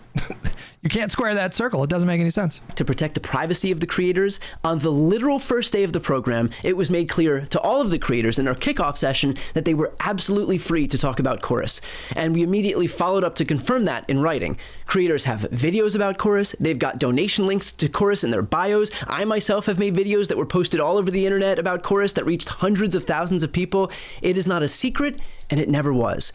you can't square that circle. It doesn't make any sense. To protect the privacy of the creators, on the literal first day of the program, it was made clear to all of the creators in our kickoff session that they were absolutely free to talk about Chorus. And we immediately followed up to confirm that in writing. Creators have videos about Chorus. They've got donation links to Chorus in their bios. I myself have made videos that were posted all over the internet about Chorus that reached hundreds of thousands of people. It is not a secret, and it never was.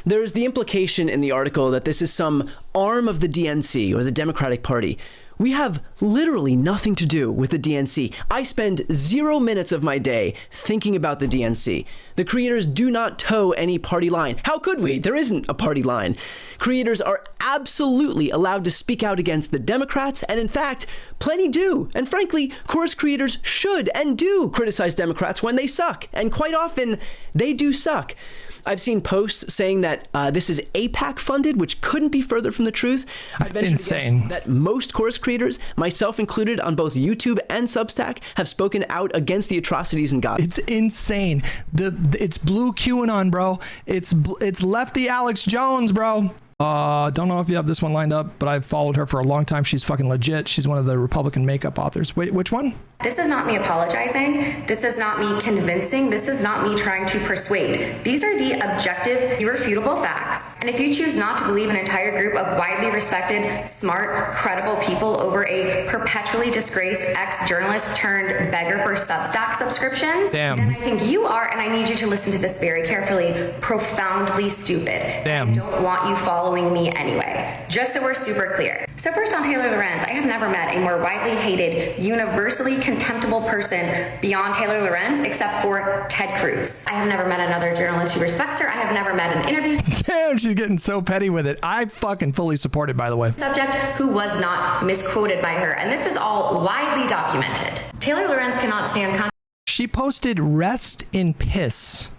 There's the implication in the article that this is some arm of the DNC or the Democratic Party. We have literally nothing to do with the DNC. I spend 0 minutes of my day thinking about the DNC. The creators do not toe any party line. How could we? There isn't a party line. Creators are absolutely allowed to speak out against the Democrats, and in fact, plenty do. And frankly, Chorus creators should and do criticize Democrats when they suck, and quite often, they do suck. I've seen posts saying that this is APAC funded, which couldn't be further from the truth. I venture to guess that most Chorus creators, myself included on both YouTube and Substack, have spoken out against the atrocities in Gaza. It's insane. It's blue QAnon, bro. It's lefty Alex Jones, bro. Don't know if you have this one lined up, but I've followed her for a long time. She's fucking legit. She's one of the Republican makeup authors. Wait, which one? This is not me apologizing. This is not me convincing. This is not me trying to persuade. These are the objective, irrefutable facts. And if you choose not to believe an entire group of widely respected, smart, credible people over a perpetually disgraced ex-journalist turned beggar for Substack subscriptions, Damn. then I think you are, and I need you to listen to this very carefully, profoundly stupid. Damn. I don't want you following me anyway. Just so we're super clear. So first on Taylor Lorenz, I have never met a more widely hated, universally contemptible person beyond Taylor Lorenz, except for Ted Cruz. I have never met another journalist who respects her. I have never met an interview Damn, she's getting so petty with it. I fucking fully support it, by the way. subject who was not misquoted by her. And this is all widely documented. Taylor Lorenz cannot stand She posted "rest in piss,"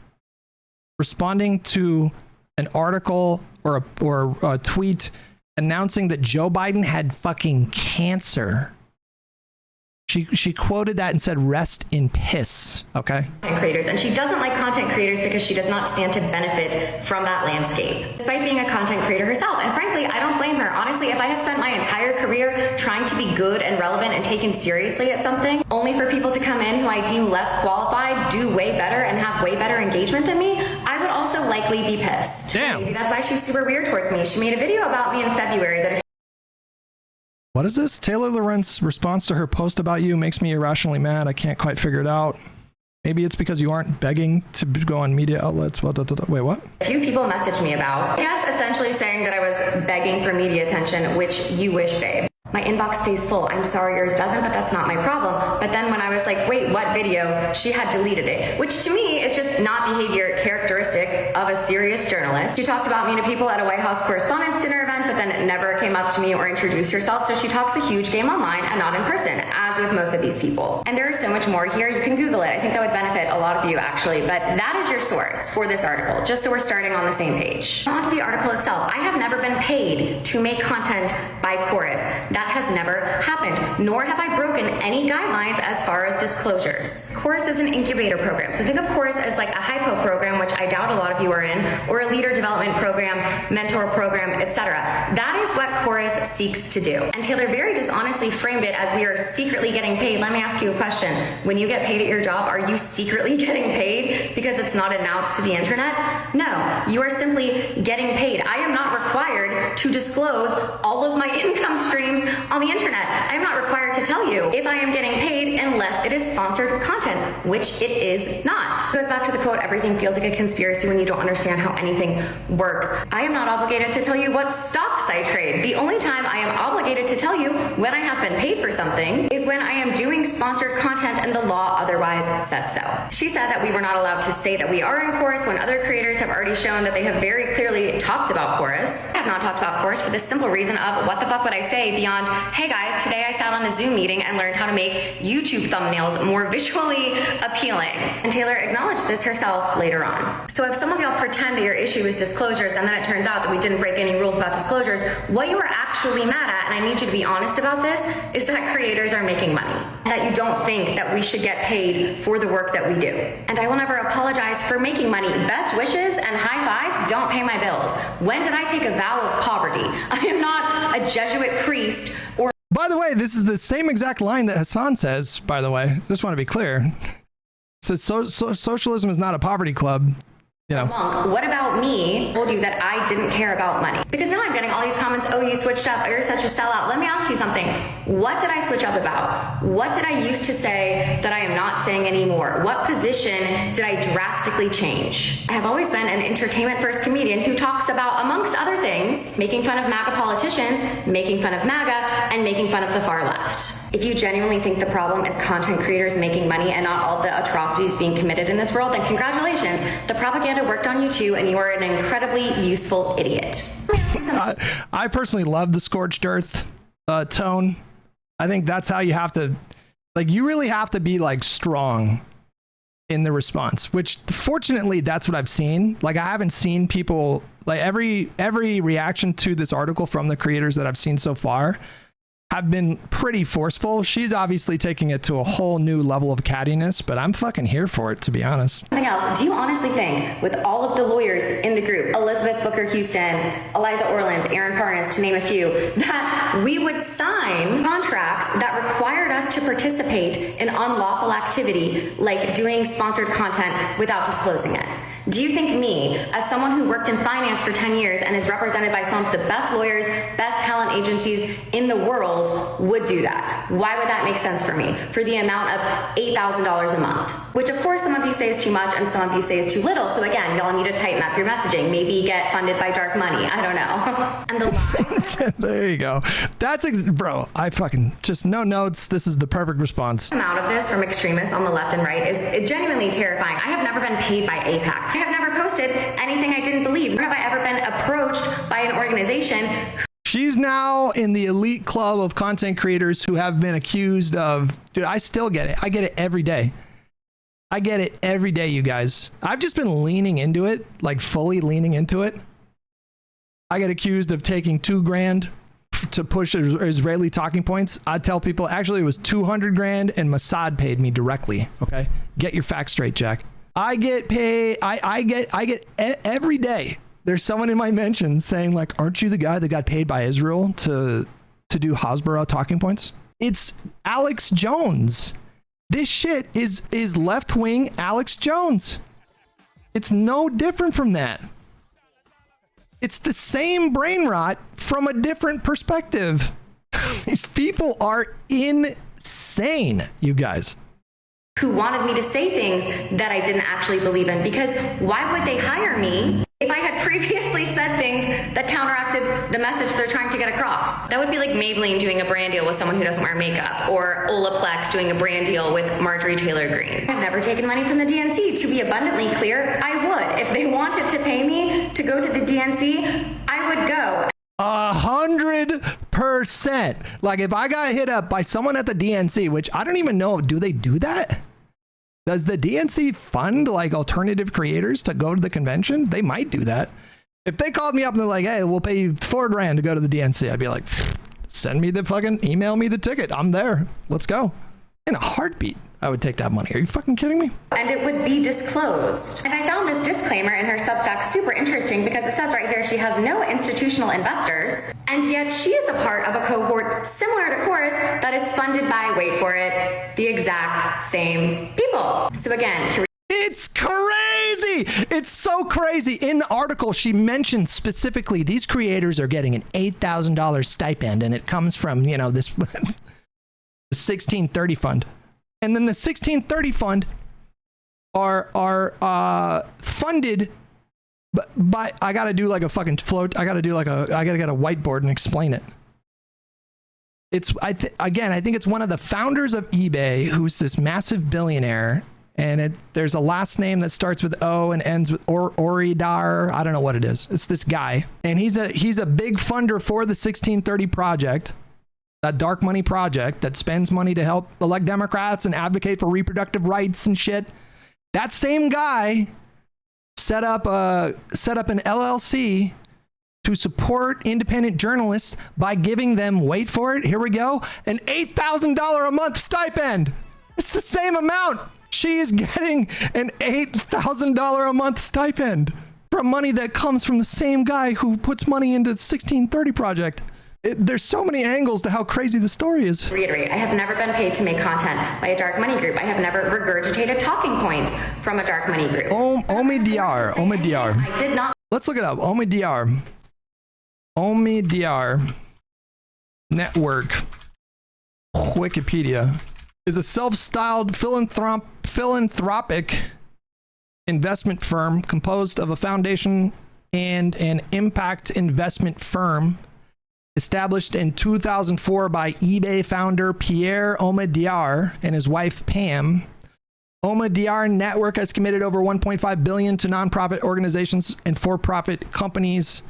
responding to an article or a tweet announcing that Joe Biden had fucking cancer. She quoted that and said "rest in piss." Okay. content creators, and she doesn't like content creators because she does not stand to benefit from that landscape, despite being a content creator herself. And frankly, I don't blame her. Honestly, if I had spent my entire career trying to be good and relevant and taken seriously at something, only for people to come in who I deem less qualified, do way better, and have way better engagement than me, I would also likely be pissed. Damn. Maybe that's why she's super weird towards me. She made a video about me in February that if What is this? Taylor Lorenz's response to her post about you makes me irrationally mad. I can't quite figure it out. Maybe it's because you aren't begging to go on media outlets. Wait, what? a few people messaged me about, yes, essentially saying that I was begging for media attention, which you wish, babe. My inbox stays full. I'm sorry yours doesn't, but that's not my problem. But then when I was like, wait, what video? She had deleted it, which to me is just not behavior characteristic of a serious journalist. She talked about me to people at a White House Correspondents' Dinner event, but then never came up to me or introduced herself. So she talks a huge game online and not in person, as with most of these people. And there is so much more here. You can Google it. I think that would benefit a lot of you, actually. But that is your source for this article, just so we're starting on the same page. On to the article itself. I have never been paid to make content by Chorus. That has never happened, nor have I broken any guidelines as far as disclosures. Chorus is an incubator program. So think of Chorus as like a hypo program, which I doubt a lot of you are in, or a leader development program, mentor program, etc. That is what Chorus seeks to do. And Taylor very dishonestly framed it as we are secretly getting paid. Let me ask you a question. When you get paid at your job, are you secretly getting paid because it's not announced to the internet? No, you are simply getting paid. I am not required to disclose all of my income streams on the internet. I am not required to tell you if I am getting paid unless it is sponsored content, which it is not. It goes back to the quote, everything feels like a conspiracy when you don't understand how anything works. I am not obligated to tell you what stocks I trade. The only time I am obligated to tell you when I have been paid for something is when I am doing sponsored content and the law otherwise says so. She said that we were not allowed to say that we are in Chorus when other creators have already shown that they have very clearly talked about Chorus. I have not talked about Chorus for the simple reason of what the fuck would I say beyond, hey guys, today I sat on a Zoom meeting and learned how to make YouTube thumbnails more visually appealing. And Taylor acknowledged this herself later on. So if some of y'all pretend that your issue is disclosures and then it turns out that we didn't break any rules about disclosures, what you are actually mad at, and I need you to be honest about this, is that creators are making money. That you don't think that we should get paid for the work that we do. And I will never apologize for making money. Best wishes and high fives don't pay my bills. When did I take a vow of poverty? I am not a Jesuit priest or By the way, this is the same exact line that Hassan says, by the way. Just want to be clear. It says socialism is not a poverty club. You know. monk. What about me told you that I didn't care about money? Because now I'm getting all these comments, oh, you switched up, oh, you're such a sellout. Let me ask you something. What did I switch up about? What did I used to say that I am not saying anymore? What position did I drastically change? I have always been an entertainment-first comedian who talks about, amongst other things, making fun of MAGA politicians, making fun of MAGA, and making fun of the far left. If you genuinely think the problem is content creators making money and not all the atrocities being committed in this world, then congratulations. The propaganda worked on you too, and you are an incredibly useful idiot. I personally love the scorched earth tone. I think that's how you have to, like, you really have to be like strong in the response, which fortunately that's what I've seen. Like, I haven't seen people, like, every reaction to this article from the creators that I've seen so far have been pretty forceful. She's obviously taking it to a whole new level of cattiness, but I'm fucking here for it, to be honest. Something else, do you honestly think, with all of the lawyers in the group, Elizabeth Booker Houston, Eliza Orland, Aaron Parnas, to name a few, that we would sign contracts that required us to participate in unlawful activity, like doing sponsored content without disclosing it? Do you think me, as someone who worked in finance for 10 years and is represented by some of the best lawyers, best talent agencies in the world, would do that? Why would that make sense for me? For the amount of $8,000 a month, which of course some of you say is too much and some of you say is too little. So again, y'all need to tighten up your messaging. Maybe get funded by dark money. I don't know. And the lies. There you go. That's bro. I fucking just no notes. This is the perfect response. Out of this from extremists on the left and right is genuinely terrifying. I have never been paid by AIPAC. I have never posted anything I didn't believe. Nor have I ever been approached by an organization. She's now in the elite club of content creators who have been accused of, dude, I still get it. I get it every day. I get it every day, you guys. I've just been leaning into it, like fully leaning into it. I get accused of taking $2,000 to push Israeli talking points. I tell people, actually it was 200 grand and Mossad paid me directly. Okay. Get your facts straight, Jack. I get paid. I get every day. There's someone in my mentions saying like, aren't you the guy that got paid by Israel to do Hasbara talking points? It's Alex Jones. This shit is left-wing Alex Jones. It's no different from that. It's the same brain rot from a different perspective. These people are insane, you guys. Who wanted me to say things that I didn't actually believe in, because why would they hire me if I had previously said things that counteracted the message they're trying to get across? That would be like Maybelline doing a brand deal with someone who doesn't wear makeup, or Olaplex doing a brand deal with Marjorie Taylor Greene. I've never taken money from the DNC. To be abundantly clear, I would. If they wanted to pay me to go to the DNC, I would go. 100%. Like if I got hit up by someone at the DNC, which I don't even know, do they do that? Does the DNC fund like alternative creators to go to the convention? They might do that. If they called me up and they're like, hey, we'll pay you $4,000 to go to the DNC, I'd be like, send me the fucking, email me the ticket. I'm there. Let's go. In a heartbeat, I would take that money. Are you fucking kidding me? And it would be disclosed. And I found this disclaimer in her Substack super interesting because it says right here she has no institutional investors, and yet she is a part of a cohort similar to Chorus that is funded by, wait for it, the exact same people. So again, it's crazy. It's so crazy. In the article, she mentioned specifically these creators are getting an $8,000 stipend, and it comes from, you know, this 1630 fund. And then the 1630 fund are funded by, I got to do like a fucking float. I got to get a whiteboard and explain it. It's, I think it's one of the founders of eBay who's this massive billionaire, and there's a last name that starts with O and ends with Oridar. I don't know what it is. It's this guy, and he's a big funder for the 1630 project. That dark money project that spends money to help elect Democrats and advocate for reproductive rights and shit. That same guy set up an LLC to support independent journalists by giving them, wait for it, here we go, an $8,000 a month stipend. It's the same amount. She is getting an $8,000 a month stipend from money that comes from the same guy who puts money into the 1630 project. There's so many angles to how crazy the story is. Reiterate, I have never been paid to make content by a dark money group. I have never regurgitated talking points from a dark money group. Omidyar. I did not. Let's look it up. Omidyar Network. Wikipedia is a self-styled philanthropic investment firm composed of a foundation and an impact investment firm established in 2004 by eBay founder Pierre Omidyar and his wife Pam. Omidyar Network has committed over $1.5 billion to nonprofit organizations and for-profit companies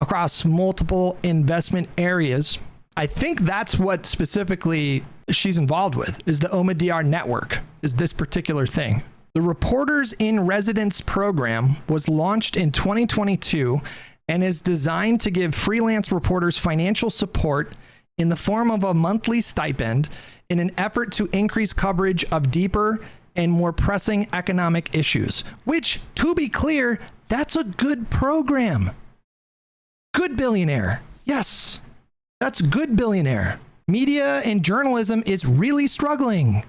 across multiple investment areas. I think that's what specifically she's involved with, is the Omidyar Network, is this particular thing. The Reporters in Residence program was launched in 2022 and is designed to give freelance reporters financial support in the form of a monthly stipend in an effort to increase coverage of deeper and more pressing economic issues, which, to be clear, that's a good program. Good billionaire. Yes, that's good billionaire. Media and journalism is really struggling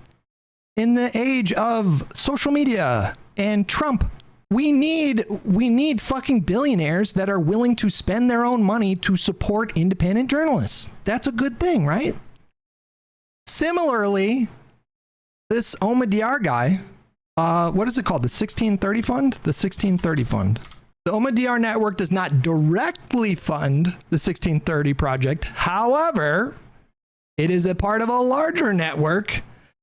in the age of social media and Trump. We need fucking billionaires that are willing to spend their own money to support independent journalists. That's a good thing, right? Similarly, this Omadiar guy, what is it called? The 1630 Fund? The 1630 Fund. The Omadiar Network does not directly fund the 1630 Project. However, it is a part of a larger network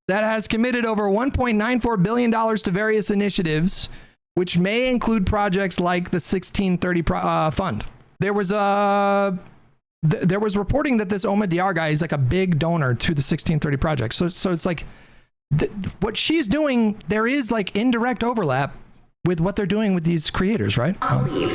that has committed over $1.94 billion to various initiatives, which may include projects like the 1630 Fund. There was reporting that this Omadiar guy is like a big donor to the 1630 Project. So it's like what she's doing, there is like indirect overlap with what they're doing with these creators, right? I'll leave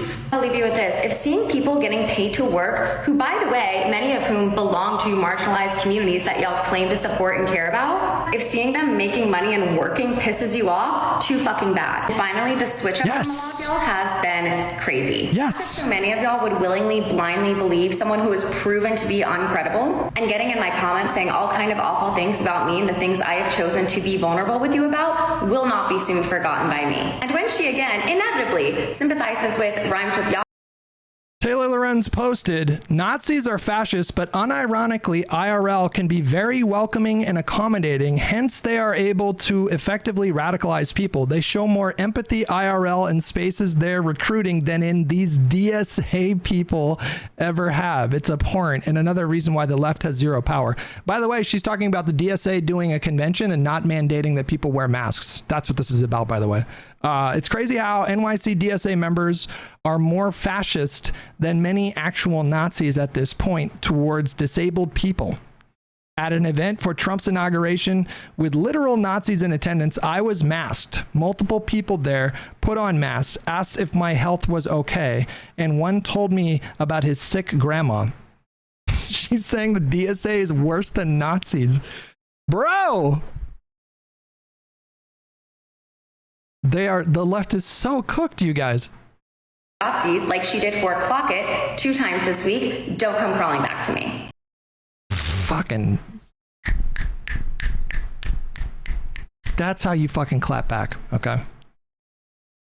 you with this. If seeing people getting paid to work, who, by the way, many of whom belong to marginalized communities that y'all claim to support and care about, if seeing them making money and working pisses you off, too fucking bad. Finally, the switch up on y'all has been crazy. Yes. So many of y'all would willingly, blindly believe someone who is proven to be uncredible, and getting in my comments saying all kind of awful things about me and the things I have chosen to be vulnerable with you about will not be soon forgotten by me. And when she again inevitably sympathizes with rhymes with y'all. Taylor Lorenz posted, Nazis are fascists, but unironically, IRL can be very welcoming and accommodating. Hence, they are able to effectively radicalize people. They show more empathy IRL in spaces they're recruiting than in these DSA people ever have. It's abhorrent, and another reason why the left has zero power. By the way, she's talking about the DSA doing a convention and not mandating that people wear masks. That's what this is about, by the way. It's crazy how NYC DSA members are more fascist than many actual Nazis at this point towards disabled people. At an event for Trump's inauguration with literal Nazis in attendance, I was masked. Multiple people there put on masks, asked if my health was okay, and one told me about his sick grandma. She's saying the DSA is worse than Nazis. Bro! The left is so cooked, you guys. Nazis, like she did for Clockett 2 times this week, don't come crawling back to me. Fucking. That's how you fucking clap back, okay?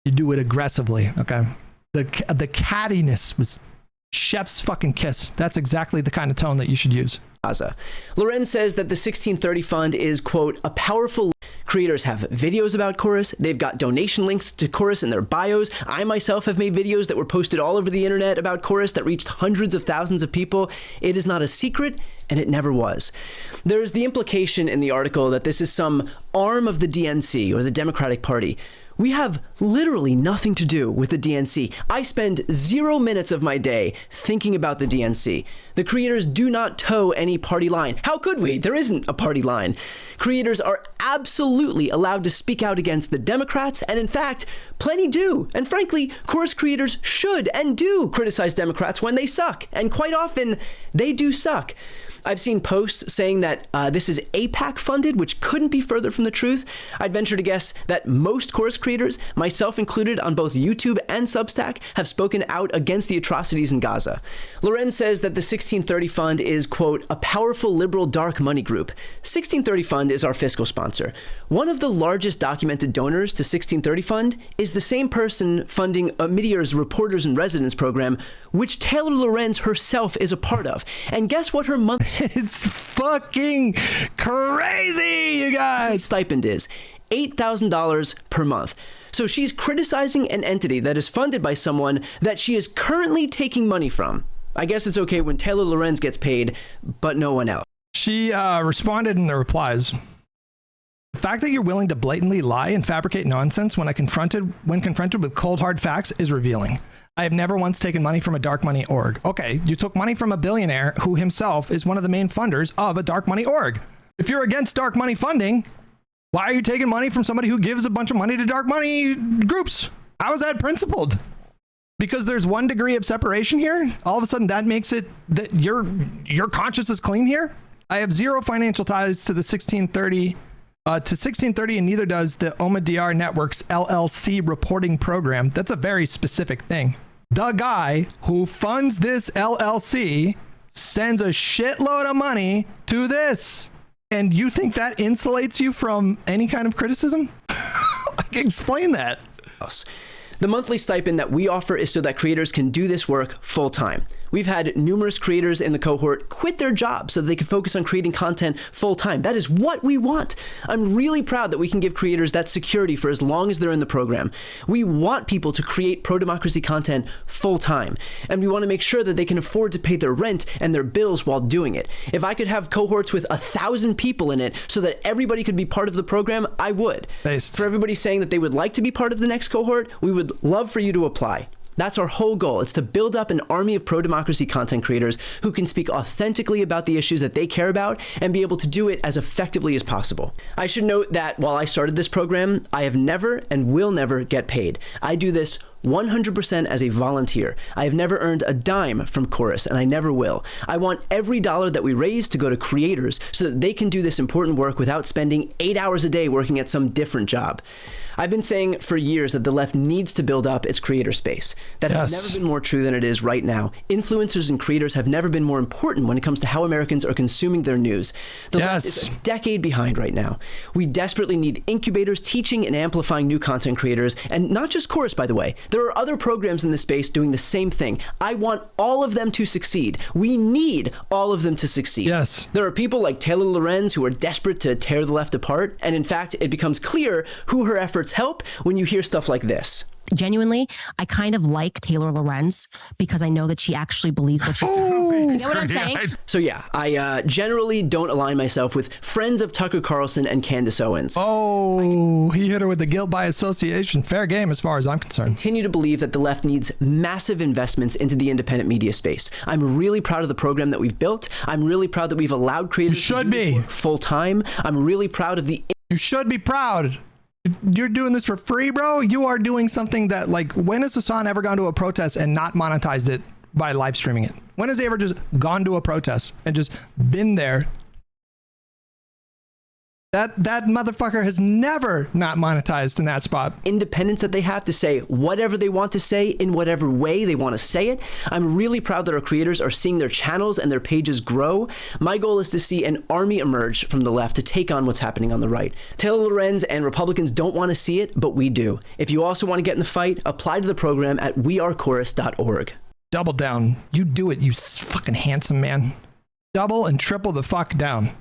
You do it aggressively, okay? The cattiness was chef's fucking kiss. That's exactly the kind of tone that you should use. Lorenz says that the 1630 Fund is, quote, a powerful... Creators have videos about Chorus. They've got donation links to Chorus in their bios. I myself have made videos that were posted all over the internet about Chorus that reached hundreds of thousands of people. It is not a secret, and it never was. There's the implication in the article that this is some arm of the DNC, or the Democratic Party. We have literally nothing to do with the DNC. I spend 0 minutes of my day thinking about the DNC. The creators do not toe any party line. How could we? There isn't a party line. Creators are absolutely allowed to speak out against the Democrats, and in fact, plenty do. And frankly, Chorus creators should and do criticize Democrats when they suck, and quite often, they do suck. I've seen posts saying that this is APAC funded, which couldn't be further from the truth. I'd venture to guess that most Chorus creators, myself included on both YouTube and Substack, have spoken out against the atrocities in Gaza. Lorenz says that the 1630 Fund is, quote, a powerful liberal dark money group. 1630 Fund is our fiscal sponsor. One of the largest documented donors to 1630 Fund is the same person funding Meteor's Reporters in Residence program, which Taylor Lorenz herself is a part of. And guess what her monthly It's fucking crazy, you guys. stipend is? $8,000 per month. So she's criticizing an entity that is funded by someone that she is currently taking money from. I guess it's okay when Taylor Lorenz gets paid, but no one else. She responded in the replies. The fact that you're willing to blatantly lie and fabricate nonsense when confronted with cold hard facts is revealing. I have never once taken money from a dark money org. Okay, you took money from a billionaire who himself is one of the main funders of a dark money org. If you're against dark money funding, why are you taking money from somebody who gives a bunch of money to dark money groups? How is that principled? Because there's 1 degree of separation here, all of a sudden that makes it that your conscience is clean here. I have zero financial ties to the 1630, and neither does the Omidyar Networks LLC reporting program. That's a very specific thing. The guy who funds this LLC sends a shitload of money to this. And you think that insulates you from any kind of criticism? I can explain that. The monthly stipend that we offer is so that creators can do this work full time. We've had numerous creators in the cohort quit their jobs so that they can focus on creating content full time. That is what we want. I'm really proud that we can give creators that security for as long as they're in the program. We want people to create pro-democracy content full time, and we want to make sure that they can afford to pay their rent and their bills while doing it. If I could have cohorts with 1,000 people in it so that everybody could be part of the program, I would. For everybody saying that they would like to be part of the next cohort, we would love for you to apply. That's our whole goal. It's to build up an army of pro-democracy content creators who can speak authentically about the issues that they care about and be able to do it as effectively as possible. I should note that while I started this program, I have never and will never get paid. I do this 100% as a volunteer. I have never earned a dime from Chorus, and I never will. I want every dollar that we raise to go to creators so that they can do this important work without spending 8 hours a day working at some different job. I've been saying for years that the left needs to build up its creator space. That has never been more true than it is right now. Influencers and creators have never been more important when it comes to how Americans are consuming their news. The left is a decade behind right now. We desperately need incubators teaching and amplifying new content creators, and not just Chorus, by the way. There are other programs in this space doing the same thing. I want all of them to succeed. We need all of them to succeed. There are people like Taylor Lorenz who are desperate to tear the left apart, and in fact, it becomes clear who her efforts help when you hear stuff like this. Genuinely, I kind of like Taylor Lorenz because I know that she actually believes what she's saying. You know what I'm saying? So yeah, I generally don't align myself with friends of Tucker Carlson and Candace Owens. Oh, he hit her with the guilt by association. Fair game as far as I'm concerned. Continue to believe that the left needs massive investments into the independent media space. I'm really proud of the program that we've built. I'm really proud that we've allowed creators to do this work full time. I'm really proud of the... You should be proud. You're doing this for free, bro. You are doing something that, like, when has Hassan ever gone to a protest and not monetized it by live streaming it? When has he ever just gone to a protest and just been there? That motherfucker has never not monetized in that spot. Independence that they have to say whatever they want to say in whatever way they want to say it. I'm really proud that our creators are seeing their channels and their pages grow. My goal is to see an army emerge from the left to take on what's happening on the right. Taylor Lorenz and Republicans don't want to see it, but we do. If you also want to get in the fight, apply to the program at wearechorus.org. Double down. You do it, you fucking handsome man. Double and triple the fuck down.